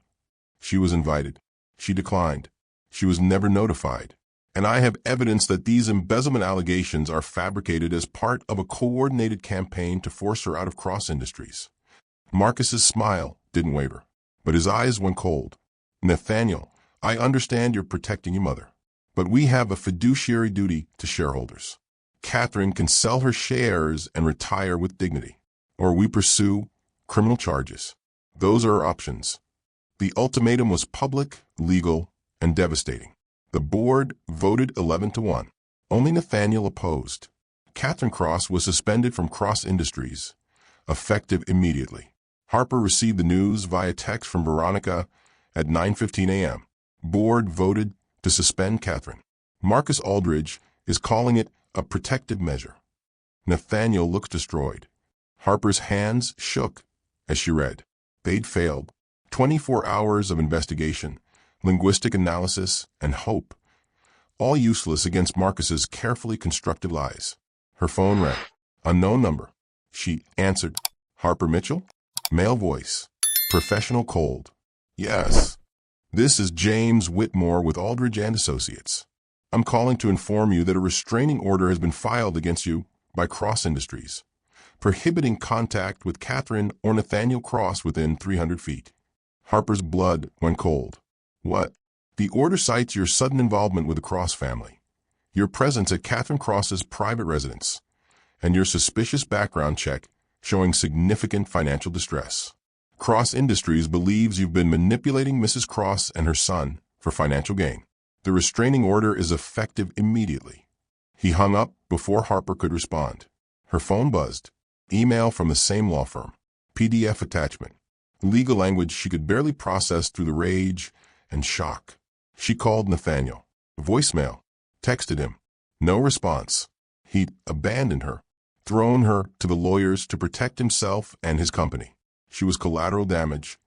She was invited. She declined. She was never notified. And I have evidence that these embezzlement allegations are fabricated as part of a coordinated campaign to force her out of Cross Industries. Marcus's smile didn't waver, but his eyes went cold. Nathaniel, I understand you're protecting your mother, but we have a fiduciary duty to shareholders. Catherine can sell her shares and retire with dignity, or we pursue criminal charges. Those are our options. The ultimatum was public, legal, and devastating. The board voted 11-1. Only Nathaniel opposed. Catherine Cross was suspended from Cross Industries, effective immediately. Harper received the news via text from Veronica at 9:15 a.m. Board voted to suspend Catherine. Marcus Aldridge is calling it a protective measure. Nathaniel looks destroyed. Harper's hands shook as she read. They'd failed. 24 hours of investigation, linguistic analysis, and hope, all useless against Marcus's carefully constructed lies. Her phone rang. Unknown number. She answered. Harper Mitchell? Male voice. Professional cold. Yes. This is James Whitmore with Aldridge and Associates. I'm calling to inform you that a restraining order has been filed against you by Cross Industries, prohibiting contact with Catherine or Nathaniel Cross within 300 feet. Harper's blood went cold. What? The order cites your sudden involvement with the Cross family, your presence at Catherine Cross's private residence, and your suspicious background check showing significant financial distress. Cross Industries believes you've been manipulating Mrs. Cross and her son for financial gain. The restraining order is effective immediately. He hung up before Harper could respond. Her phone buzzed. Email from the same law firm. PDF attachment. Legal language she could barely process through the rage and shock. She called Nathaniel. Voicemail. Texted him. No response. He'd abandoned her, thrown her to the lawyers to protect himself and his company. She was collateral damage,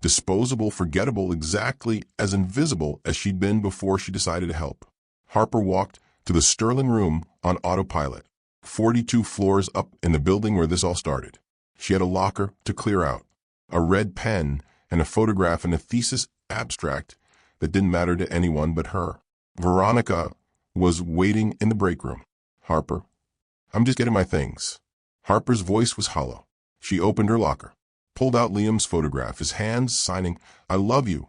disposable, forgettable, exactly as invisible as she'd been before she decided to help. Harper walked to the Sterling room on autopilot, 42 floors up in the building where this all started. She had a locker to clear out, a red pen, and a photograph and a thesis abstract that didn't matter to anyone but her. Veronica was waiting in the break room. Harper, I'm just getting my things. Harper's voice was hollow. She opened her locker, pulled out Liam's photograph, his hands signing, I love you,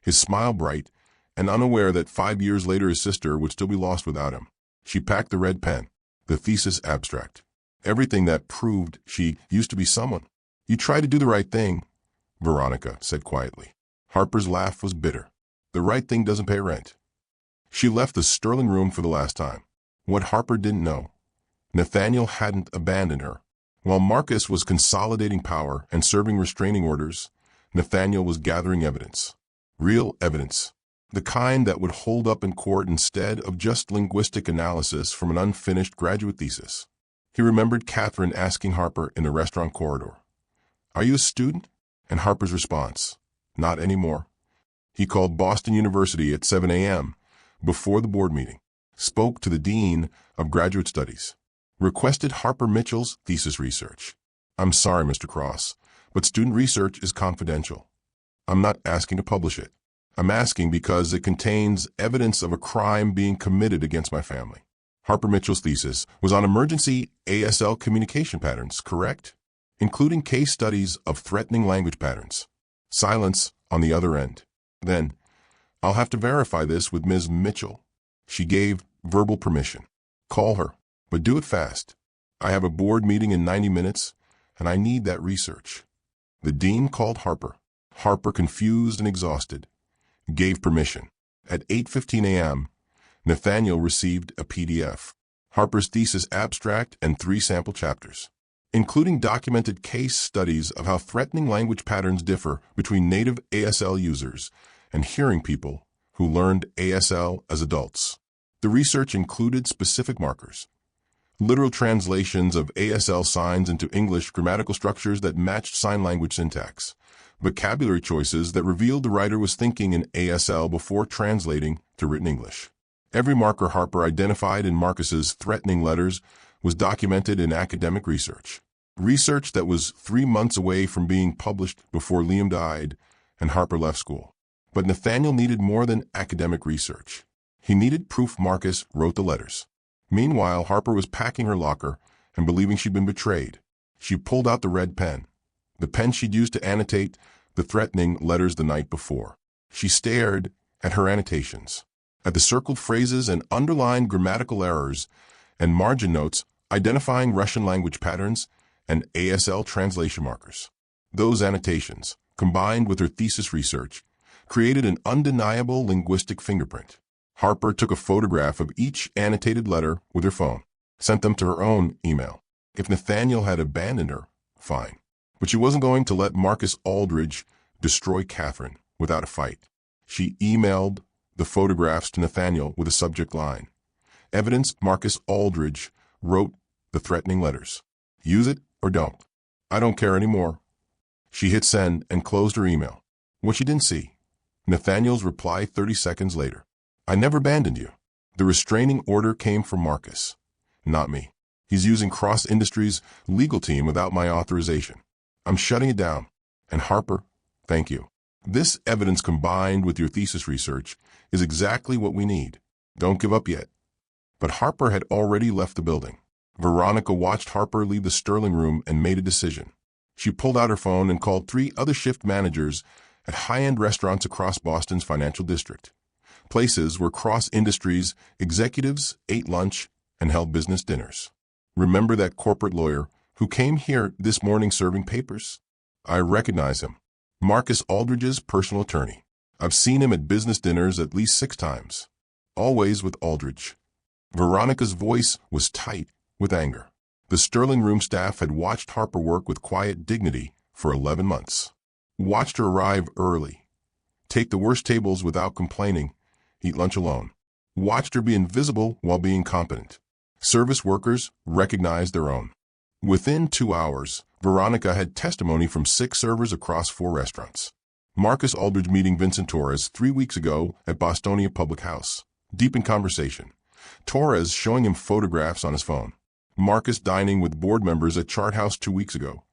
his smile bright, and unaware that 5 years later his sister would still be lost without him. She packed the red pen, the thesis abstract, everything that proved she used to be someone. You tried to do the right thing, Veronica said quietly. Harper's laugh was bitter. The right thing doesn't pay rent. She left the Sterling room for the last time. What Harper didn't know, Nathaniel hadn't abandoned her. While Marcus was consolidating power and serving restraining orders, Nathaniel was gathering evidence. Real evidence. The kind that would hold up in court instead of just linguistic analysis from an unfinished graduate thesis. He remembered Catherine asking Harper in the restaurant corridor, Are you a student? And Harper's response, Not anymore. He called Boston University at 7 a.m. before the board meeting, spoke to the dean of graduate studies, requested Harper Mitchell's thesis research. I'm sorry, Mr. Cross, but student research is confidential. I'm not asking to publish it. I'm asking because it contains evidence of a crime being committed against my family. Harper Mitchell's thesis was on emergency ASL communication patterns, correct? Including case studies of threatening language patterns. Silence on the other end. Then, I'll have to verify this with Ms. Mitchell. She gave verbal permission. Call her, but do it fast. I have a board meeting in 90 minutes, and I need that research. The dean called Harper. Harper, confused and exhausted, gave permission. At 8:15 a.m., Nathaniel received a PDF, Harper's thesis abstract and 3 sample chapters, including documented case studies of how threatening language patterns differ between native ASL users and hearing people who learned ASL as adults. The research included specific markers, literal translations of ASL signs into English grammatical structures that matched sign language syntax, vocabulary choices that revealed the writer was thinking in ASL before translating to written English. Every marker Harper identified in Marcus's threatening letters was documented in academic research. Research that was 3 months away from being published before Liam died and Harper left school. But Nathaniel needed more than academic research. He needed proof Marcus wrote the letters. Meanwhile, Harper was packing her locker and believing she'd been betrayed. She pulled out the red pen, the pen she'd used to annotate the threatening letters the night before. She stared at her annotations, at the circled phrases and underlined grammatical errors and margin notes identifying Russian language patterns and ASL translation markers. Those annotations, combined with her thesis research, created an undeniable linguistic fingerprint. Harper took a photograph of each annotated letter with her phone, sent them to her own email. If Nathaniel had abandoned her, fine. But she wasn't going to let Marcus Aldridge destroy Catherine without a fight. She emailed the photographs to Nathaniel with a subject line: evidence Marcus Aldridge wrote the threatening letters. Use it or don't. I don't care anymore. She hit send and closed her email. What she didn't see: Nathaniel's reply 30 seconds later. I never abandoned you. The restraining order came from Marcus, not me. He's using Cross Industries' legal team without my authorization. I'm shutting it down. And Harper, thank you. This evidence combined with your thesis research is exactly what we need. Don't give up yet. But Harper had already left the building. Veronica watched Harper leave the Sterling room and made a decision. She pulled out her phone and called 3 other shift managers at high-end restaurants across Boston's financial district, places where Cross Industries executives ate lunch and held business dinners. Remember that corporate lawyer who came here this morning serving papers? I recognize him. Marcus Aldridge's personal attorney. I've seen him at business dinners at least 6 times. Always with Aldridge. Veronica's voice was tight with anger. The Sterling room staff had watched Harper work with quiet dignity for 11 months. Watched her arrive early, take the worst tables without complaining, eat lunch alone. Watched her be invisible while being competent. Service workers recognized their own. Within 2 hours, Veronica had testimony from 6 servers across 4 restaurants. Marcus Aldridge meeting Vincent Torres 3 weeks ago at Bostonia Public House, deep in conversation. Torres showing him photographs on his phone. Marcus dining with board members at Chart House 2 weeks ago,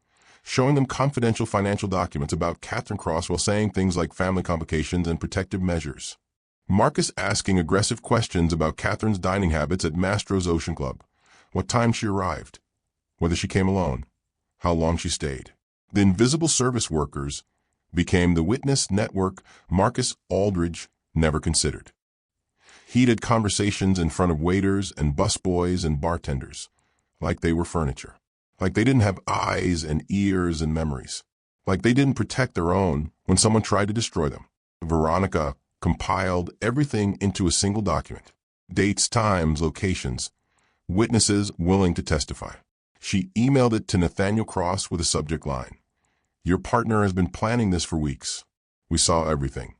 showing them confidential financial documents about Catherine Cross while saying things like family complications and protective measures. Marcus asking aggressive questions about Catherine's dining habits at Mastro's Ocean Club, what time she arrived, whether she came alone, how long she stayed. The invisible service workers became the witness network Marcus Aldridge never considered. Heated conversations in front of waiters and busboys and bartenders, like they were furniture, like they didn't have eyes and ears and memories, like they didn't protect their own when someone tried to destroy them. Veronica compiled everything into a single document: dates, times, locations, witnesses willing to testify. She emailed it to Nathaniel Cross with a subject line: your partner has been planning this for weeks. We saw everything.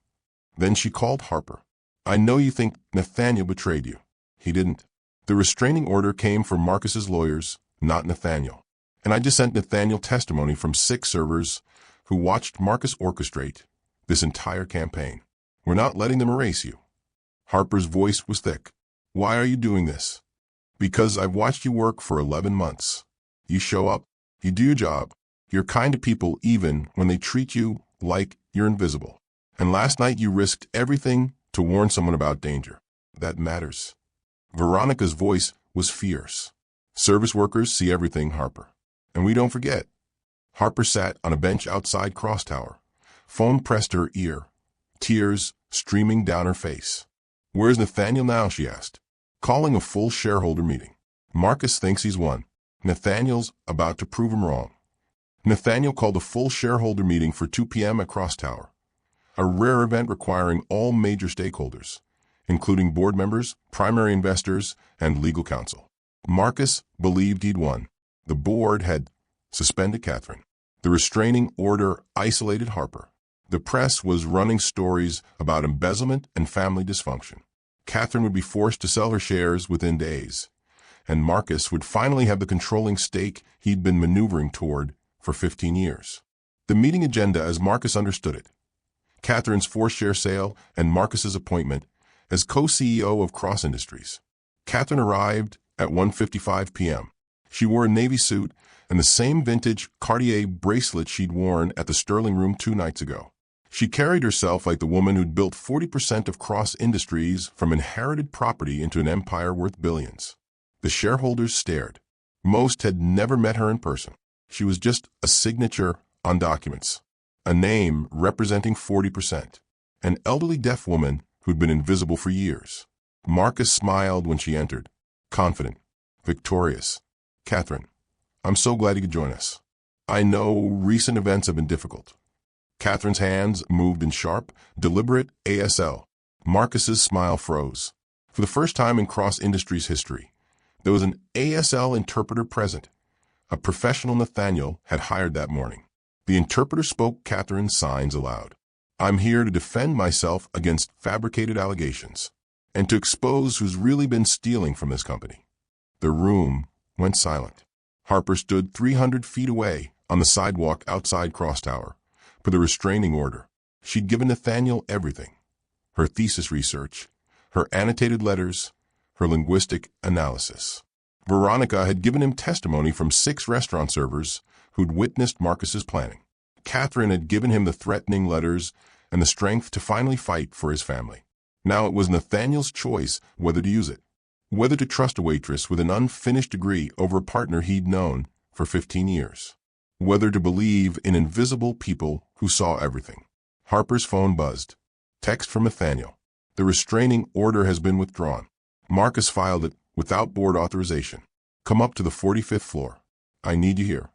Then she called Harper. I know you think Nathaniel betrayed you. He didn't. The restraining order came from Marcus's lawyers, not Nathaniel. And I just sent Nathaniel testimony from 6 servers who watched Marcus orchestrate this entire campaign. We're not letting them erase you. Harper's voice was thick. Why are you doing this? Because I've watched you work for 11 months. You show up, you do your job, you're kind to people even when they treat you like you're invisible. And last night you risked everything to warn someone about danger. That matters. Veronica's voice was fierce. Service workers see everything, Harper. And we don't forget. Harper sat on a bench outside Cross Tower. Phone pressed her ear, tears streaming down her face. Where's Nathaniel now, she asked. Calling a full shareholder meeting. Marcus thinks he's won. Nathaniel's about to prove him wrong. Nathaniel called a full shareholder meeting for 2 p.m. at Cross Tower, a rare event requiring all major stakeholders, including board members, primary investors, and legal counsel. Marcus believed he'd won. The board had suspended Catherine. The restraining order isolated Harper. The press was running stories about embezzlement and family dysfunction. Catherine would be forced to sell her shares within days, and Marcus would finally have the controlling stake he'd been maneuvering toward for 15 years. The meeting agenda as Marcus understood it. Catherine's forced-share sale and Marcus's appointment as co-CEO of Cross Industries. Catherine arrived at 1:55 p.m. She wore a navy suit and the same vintage Cartier bracelet she'd worn at the Sterling Room 2 nights ago. She carried herself like the woman who'd built 40% of Cross Industries from inherited property into an empire worth billions. The shareholders stared. Most had never met her in person. She was just a signature on documents, a name representing 40%, an elderly deaf woman who'd been invisible for years. Marcus smiled when she entered, confident, victorious. Catherine, I'm so glad you could join us. I know recent events have been difficult. Catherine's hands moved in sharp, deliberate ASL. Marcus's smile froze. For the first time in Cross Industries history, there was an ASL interpreter present. A professional Nathaniel had hired that morning. The interpreter spoke Catherine's signs aloud. I'm here to defend myself against fabricated allegations and to expose who's really been stealing from this company. The room went silent. Harper stood 300 feet away on the sidewalk outside Cross Tower for the restraining order. She'd given Nathaniel everything. Her thesis research, her annotated letters, her linguistic analysis. Veronica had given him testimony from 6 restaurant servers who'd witnessed Marcus's planning. Catherine had given him the threatening letters and the strength to finally fight for his family. Now it was Nathaniel's choice whether to use it, whether to trust a waitress with an unfinished degree over a partner he'd known for 15 years, whether to believe in invisible people who saw everything. Harper's phone buzzed. Text from Nathaniel. The restraining order has been withdrawn. Marcus filed it without board authorization. Come up to the 45th floor. I need you here.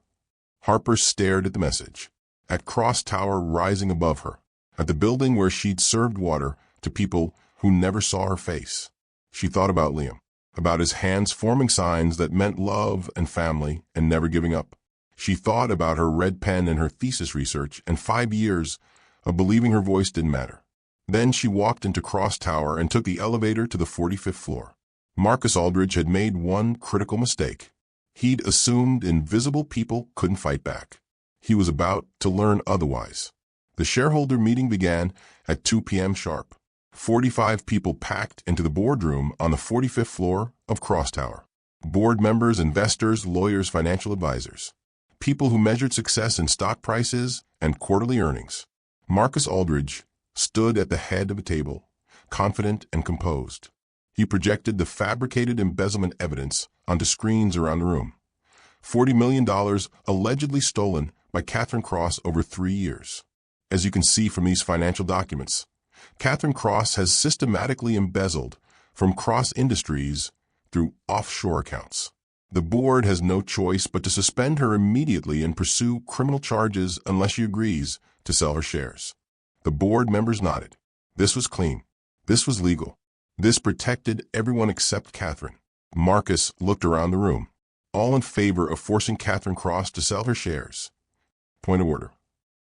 Harper stared at the message, at Cross Tower rising above her, at the building where she'd served water to people who never saw her face. She thought about Liam, about his hands forming signs that meant love and family and never giving up. She thought about her red pen and her thesis research and 5 years of believing her voice didn't matter. Then she walked into Cross Tower and took the elevator to the 45th floor. Marcus Aldridge had made one critical mistake. He'd assumed invisible people couldn't fight back. He was about to learn otherwise. The shareholder meeting began at 2 p.m. sharp. 45 people packed into the boardroom on the 45th floor of Cross Tower. Board members, investors, lawyers, financial advisors. People who measured success in stock prices and quarterly earnings. Marcus Aldridge stood at the head of a table, confident and composed. He projected the fabricated embezzlement evidence onto screens around the room. $40 million allegedly stolen by Catherine Cross over 3 years. As you can see from these financial documents, Catherine Cross has systematically embezzled from Cross Industries through offshore accounts. The board has no choice but to suspend her immediately and pursue criminal charges unless she agrees to sell her shares. The board members nodded. This was clean. This was legal. This protected everyone except Catherine. Marcus looked around the room, all in favor of forcing Catherine Cross to sell her shares. Point of order.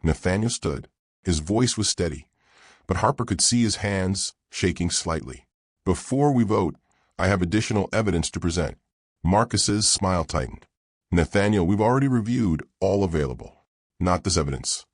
Nathaniel stood. His voice was steady, but Harper could see his hands shaking slightly. Before we vote, I have additional evidence to present. Marcus's smile tightened. Nathaniel, we've already reviewed all available. Not this evidence.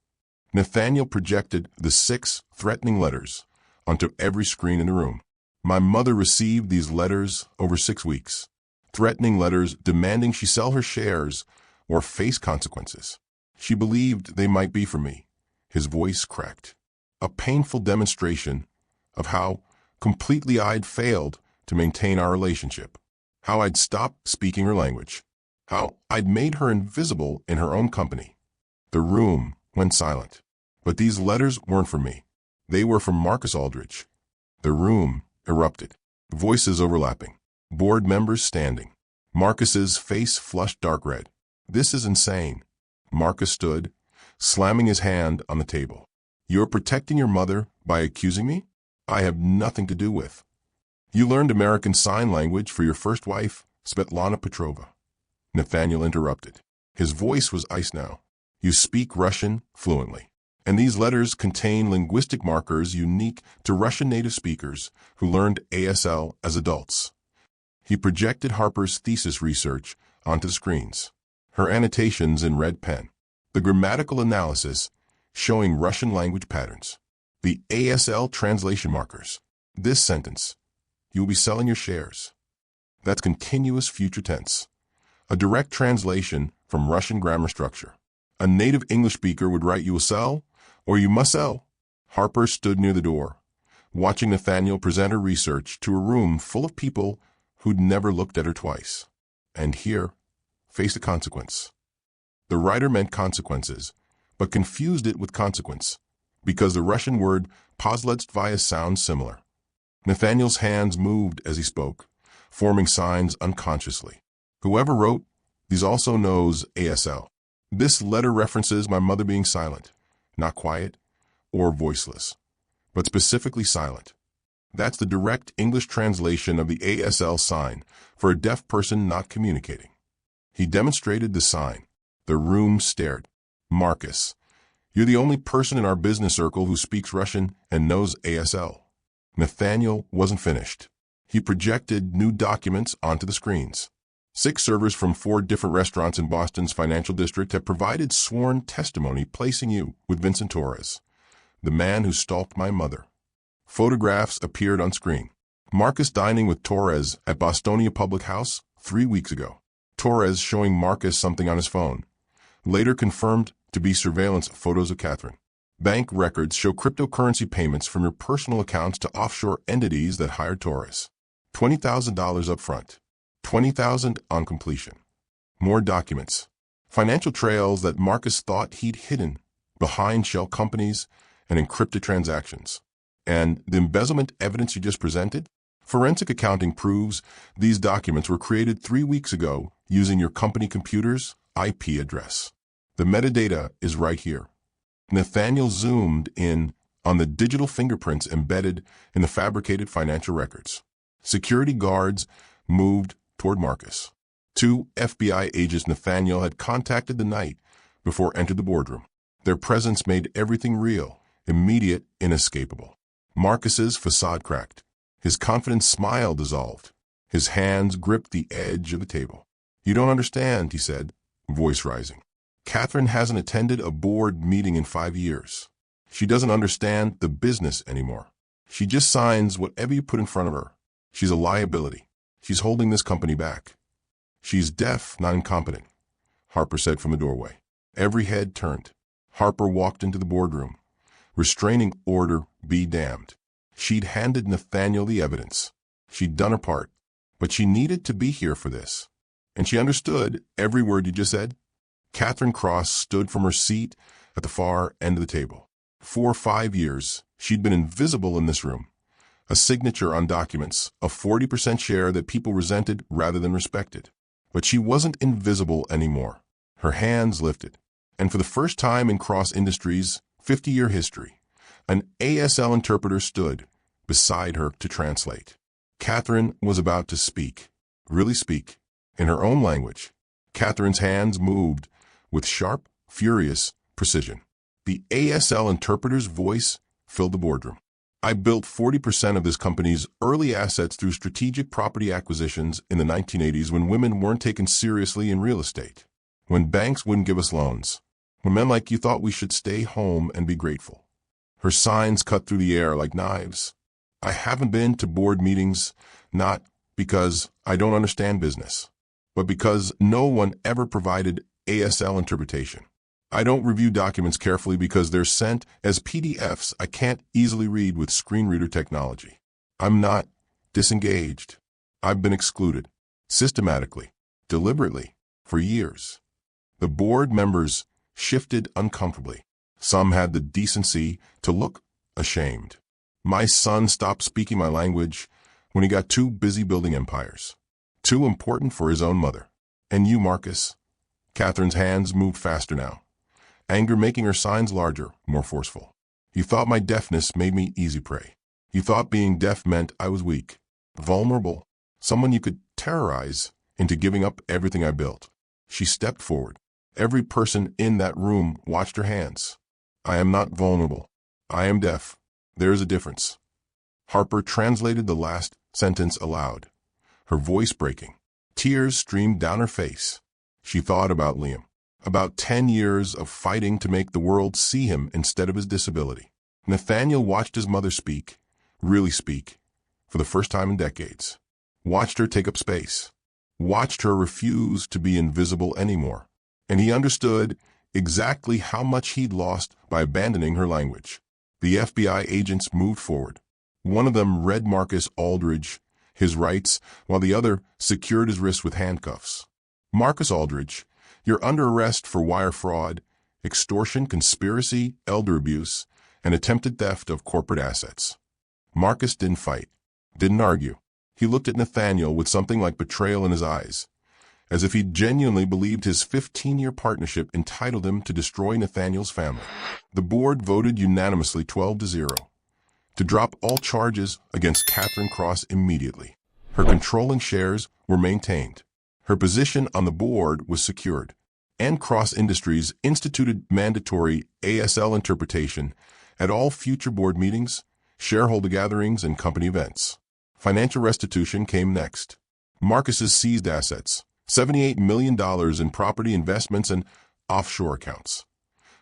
Nathaniel projected the 6 threatening letters onto every screen in the room. My mother received these letters over 6 weeks. Threatening letters demanding she sell her shares or face consequences. She believed they might be for me. His voice cracked. a painful demonstration of how completely I'd failed to maintain our relationship, how I'd stopped speaking her language, how I'd made her invisible in her own company. The room went silent. But these letters weren't from me. They were from Marcus Aldridge. The room erupted, voices overlapping, board members standing. Marcus's face flushed dark red. "This is insane." Marcus stood, slamming his hand on the table. "You're protecting your mother by accusing me? I have nothing to do with." "You learned American Sign Language for your first wife, Svetlana Petrova." Nathaniel interrupted. His voice was ice now. "You speak Russian fluently. And these letters contain linguistic markers unique to Russian native speakers who learned ASL as adults." He projected Harper's thesis research onto the screens, her annotations in red pen, the grammatical analysis showing Russian language patterns, the ASL translation markers. "This sentence, you will be selling your shares." That's continuous future tense, a direct translation from Russian grammar structure. A native English speaker would write, "You will sell," or "You must sell." Harper stood near the door, watching Nathaniel present her research to a room full of people who'd never looked at her twice. And here faced a consequence. The writer meant consequences, but confused it with consequence, because the Russian word posledствия sounds similar. Nathaniel's hands moved as he spoke, forming signs unconsciously. "Whoever wrote these also knows ASL. This letter references my mother being silent, not quiet or voiceless, but specifically silent. That's the direct English translation of the ASL sign for a deaf person not communicating." He demonstrated the sign. The room stared. "Marcus, you're the only person in our business circle who speaks Russian and knows ASL." Nathaniel wasn't finished. He projected new documents onto the screens. 6 servers from 4 different restaurants in Boston's financial district have provided sworn testimony placing you with Vincent Torres, the man who stalked my mother. Photographs appeared on screen. Marcus dining with Torres at Bostonia Public House 3 weeks ago. Torres showing Marcus something on his phone, later confirmed to be surveillance photos of Catherine. Bank records show cryptocurrency payments from your personal accounts to offshore entities that hired Torres. $20,000 up front. $20,000 on completion. More documents. Financial trails that Marcus thought he'd hidden behind shell companies and encrypted transactions. And the embezzlement evidence you just presented? Forensic accounting proves these documents were created 3 weeks ago using your company computer's IP address. The metadata is right here. Nathaniel zoomed in on the digital fingerprints embedded in the fabricated financial records. Security guards moved toward Marcus. 2 FBI agents Nathaniel had contacted the night before entered the boardroom. Their presence made everything real, immediate, inescapable. Marcus's facade cracked. His confident smile dissolved. His hands gripped the edge of the table. "You don't understand," he said, voice rising. "Catherine hasn't attended a board meeting in 5 years. She doesn't understand the business anymore. She just signs whatever you put in front of her. She's a liability. She's holding this company back." "She's deaf, not incompetent," Harper said from the doorway. Every head turned. Harper walked into the boardroom. Restraining order be damned. She'd handed Nathaniel the evidence. She'd done her part, but she needed to be here for this. And she understood every word you just said. Catherine Cross stood from her seat at the far end of the table. For 5 years, she'd been invisible in this room. A signature on documents, a 40% share that people resented rather than respected. But she wasn't invisible anymore. Her hands lifted. And for the first time in Cross Industries' 50-year history, an ASL interpreter stood beside her to translate. Catherine was about to speak, really speak, in her own language. Catherine's hands moved with sharp, furious precision. The ASL interpreter's voice filled the boardroom. "I built 40% of this company's early assets through strategic property acquisitions in the 1980s when women weren't taken seriously in real estate, when banks wouldn't give us loans, when men like you thought we should stay home and be grateful." Her signs cut through the air like knives. "I haven't been to board meetings, not because I don't understand business, but because no one ever provided ASL interpretation. I don't review documents carefully because they're sent as PDFs I can't easily read with screen reader technology. I'm not disengaged. I've been excluded, systematically, deliberately, for years. The board members shifted uncomfortably. Some had the decency to look ashamed. My son stopped speaking my language when he got too busy building empires, too important for his own mother. And you, Marcus? Catherine's hands moved faster now, anger making her signs larger, more forceful. You thought my deafness made me easy prey. You thought being deaf meant I was weak, vulnerable, someone you could terrorize into giving up everything I built. She stepped forward. Every person in that room watched her hands. I am not vulnerable. I am deaf. There is a difference. Harper translated the last sentence aloud, her voice breaking. Tears streamed down her face. She thought about Liam, about 10 years of fighting to make the world see him instead of his disability. Nathaniel watched his mother speak, really speak, for the first time in decades. Watched her take up space. Watched her refuse to be invisible anymore. And he understood exactly how much he'd lost by abandoning her language. The FBI agents moved forward. One of them read Marcus Aldridge his rights, while the other secured his wrists with handcuffs. Marcus Aldridge, you're under arrest for wire fraud, extortion, conspiracy, elder abuse, and attempted theft of corporate assets. Marcus didn't fight, didn't argue. He looked at Nathaniel with something like betrayal in his eyes, as if he genuinely believed his 15-year partnership entitled him to destroy Nathaniel's family. The board voted unanimously 12-0 to drop all charges against Catherine Cross immediately. Her controlling shares were maintained. Her position on the board was secured, and Cross Industries instituted mandatory ASL interpretation at all future board meetings, shareholder gatherings, and company events. Financial restitution came next. Marcus's seized assets, $78 million in property investments and offshore accounts,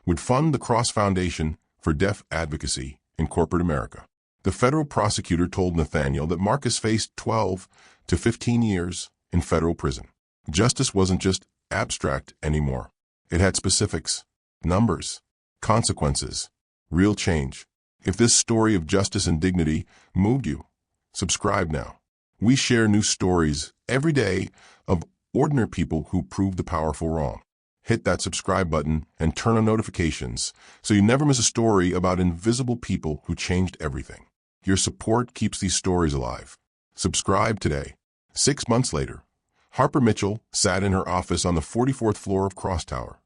would fund the Cross Foundation for Deaf Advocacy in corporate America. The federal prosecutor told Nathaniel that Marcus faced 12 to 15 years in federal prison. Justice wasn't just abstract anymore. It had specifics, numbers, consequences, real change. If this story of justice and dignity moved you, subscribe now. We share new stories every day of ordinary people who prove the powerful wrong. Hit that subscribe button and turn on notifications so you never miss a story about invisible people who changed everything. Your support keeps these stories alive. Subscribe today. 6 months later, Harper Mitchell sat in her office on the 44th floor of Cross Tower,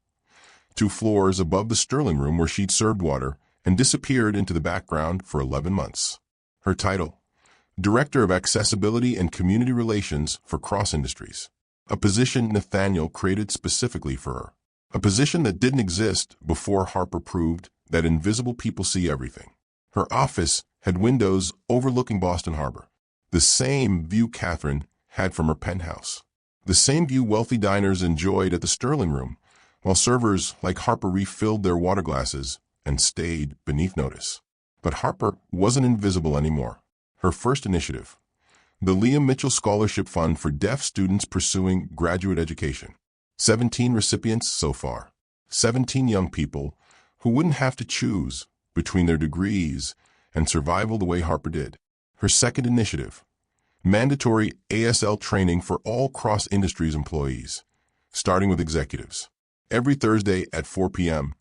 2 floors above the Sterling Room where she'd served water, and disappeared into the background for 11 months. Her title, Director of Accessibility and Community Relations for Cross Industries, a position Nathaniel created specifically for her, a position that didn't exist before Harper proved that invisible people see everything. Her office had windows overlooking Boston Harbor, the same view Catherine had from her penthouse, the same view wealthy diners enjoyed at the Sterling Room, while servers like Harper refilled their water glasses and stayed beneath notice. But Harper wasn't invisible anymore. Her first initiative, the Liam Mitchell Scholarship Fund for Deaf Students Pursuing Graduate Education. 17 recipients so far. 17 young people who wouldn't have to choose between their degrees and survival the way Harper did. Her second initiative, mandatory ASL training for all Cross Industries employees, starting with executives. Every Thursday at 4 p.m.,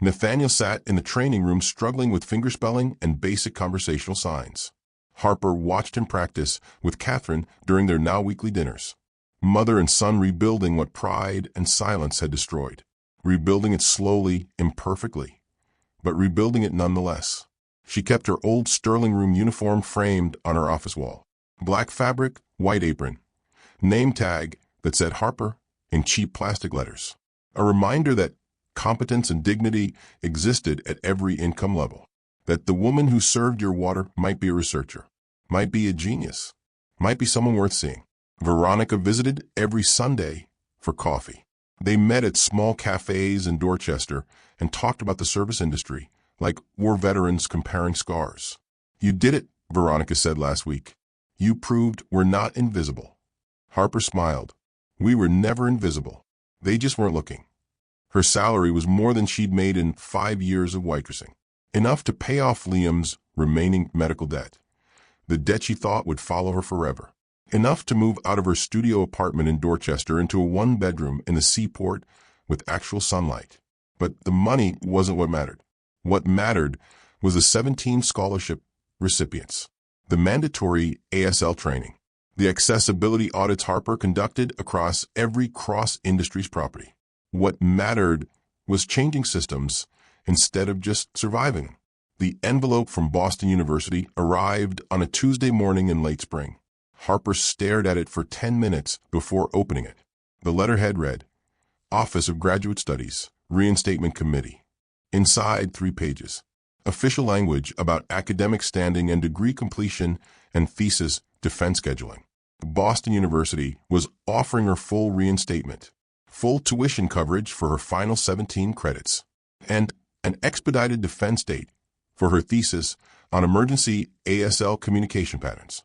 Nathaniel sat in the training room struggling with fingerspelling and basic conversational signs. Harper watched him practice with Catherine during their now weekly dinners. Mother and son rebuilding what pride and silence had destroyed. Rebuilding it slowly, imperfectly, but rebuilding it nonetheless. She kept her old Sterling Room uniform framed on her office wall. Black fabric, white apron. Name tag that said Harper in cheap plastic letters. A reminder that competence and dignity existed at every income level. That the woman who served your water might be a researcher, might be a genius, might be someone worth seeing. Veronica visited every Sunday for coffee. They met at small cafes in Dorchester and talked about the service industry, like war veterans comparing scars. You did it, Veronica said last week. You proved we're not invisible. Harper smiled. We were never invisible. They just weren't looking. Her salary was more than she'd made in 5 years of waitressing, enough to pay off Liam's remaining medical debt, the debt she thought would follow her forever, enough to move out of her studio apartment in Dorchester into a one-bedroom in the seaport with actual sunlight. But the money wasn't what mattered. What mattered was the 17 scholarship recipients, the mandatory ASL training, the accessibility audits Harper conducted across every cross-industries property. What mattered was changing systems instead of just surviving. The envelope from Boston University arrived on a Tuesday morning in late spring. Harper stared at it for 10 minutes before opening it. The letterhead read, Office of Graduate Studies, Reinstatement Committee. Inside, 3 pages. Official language about academic standing and degree completion and thesis defense scheduling. Boston University was offering her full reinstatement, full tuition coverage for her final 17 credits, and an expedited defense date for her thesis on emergency ASL communication patterns,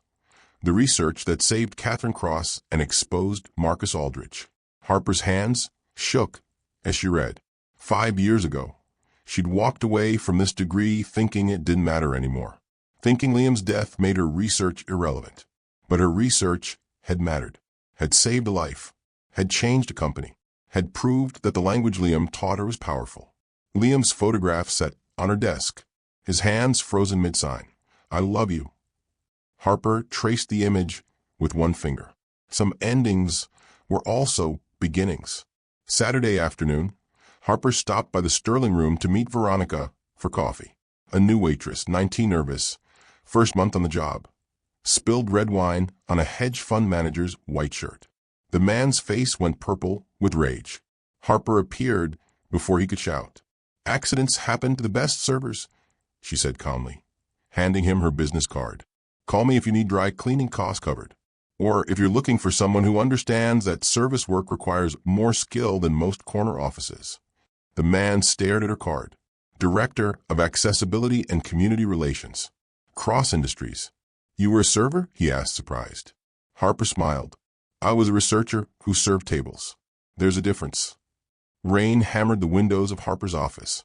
the research that saved Catherine Cross and exposed Marcus Aldrich. Harper's hands shook as she read. 5 years ago, she'd walked away from this degree thinking it didn't matter anymore, thinking Liam's death made her research irrelevant. But her research had mattered, had saved a life, had changed a company, had proved that the language Liam taught her was powerful. Liam's photograph sat on her desk, his hands frozen mid-sign. I love you. Harper traced the image with one finger. Some endings were also beginnings. Saturday afternoon, Harper stopped by the Sterling Room to meet Veronica for coffee. A new waitress, 19, nervous, first month on the job. Spilled red wine on a hedge fund manager's white shirt. The man's face went purple with rage. Harper appeared before he could shout. Accidents happen to the best servers, she said calmly, handing him her business card. Call me if you need dry cleaning costs covered, or if you're looking for someone who understands that service work requires more skill than most corner offices. The man stared at her card. Director of Accessibility and Community Relations. Cross Industries. You were a server? He asked, surprised. Harper smiled. I was a researcher who served tables. There's a difference. Rain hammered the windows of Harper's office,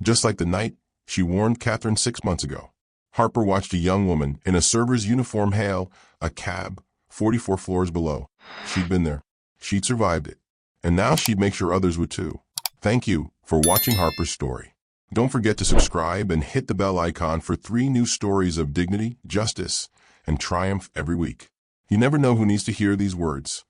just like the night she warned Catherine 6 months ago. Harper watched a young woman in a server's uniform hail a cab 44 floors below. She'd been there. She'd survived it. And now she'd make sure others would too. Thank you for watching Harper's story. Don't forget to subscribe and hit the bell icon for 3 new stories of dignity, justice, and triumph every week. You never know who needs to hear these words.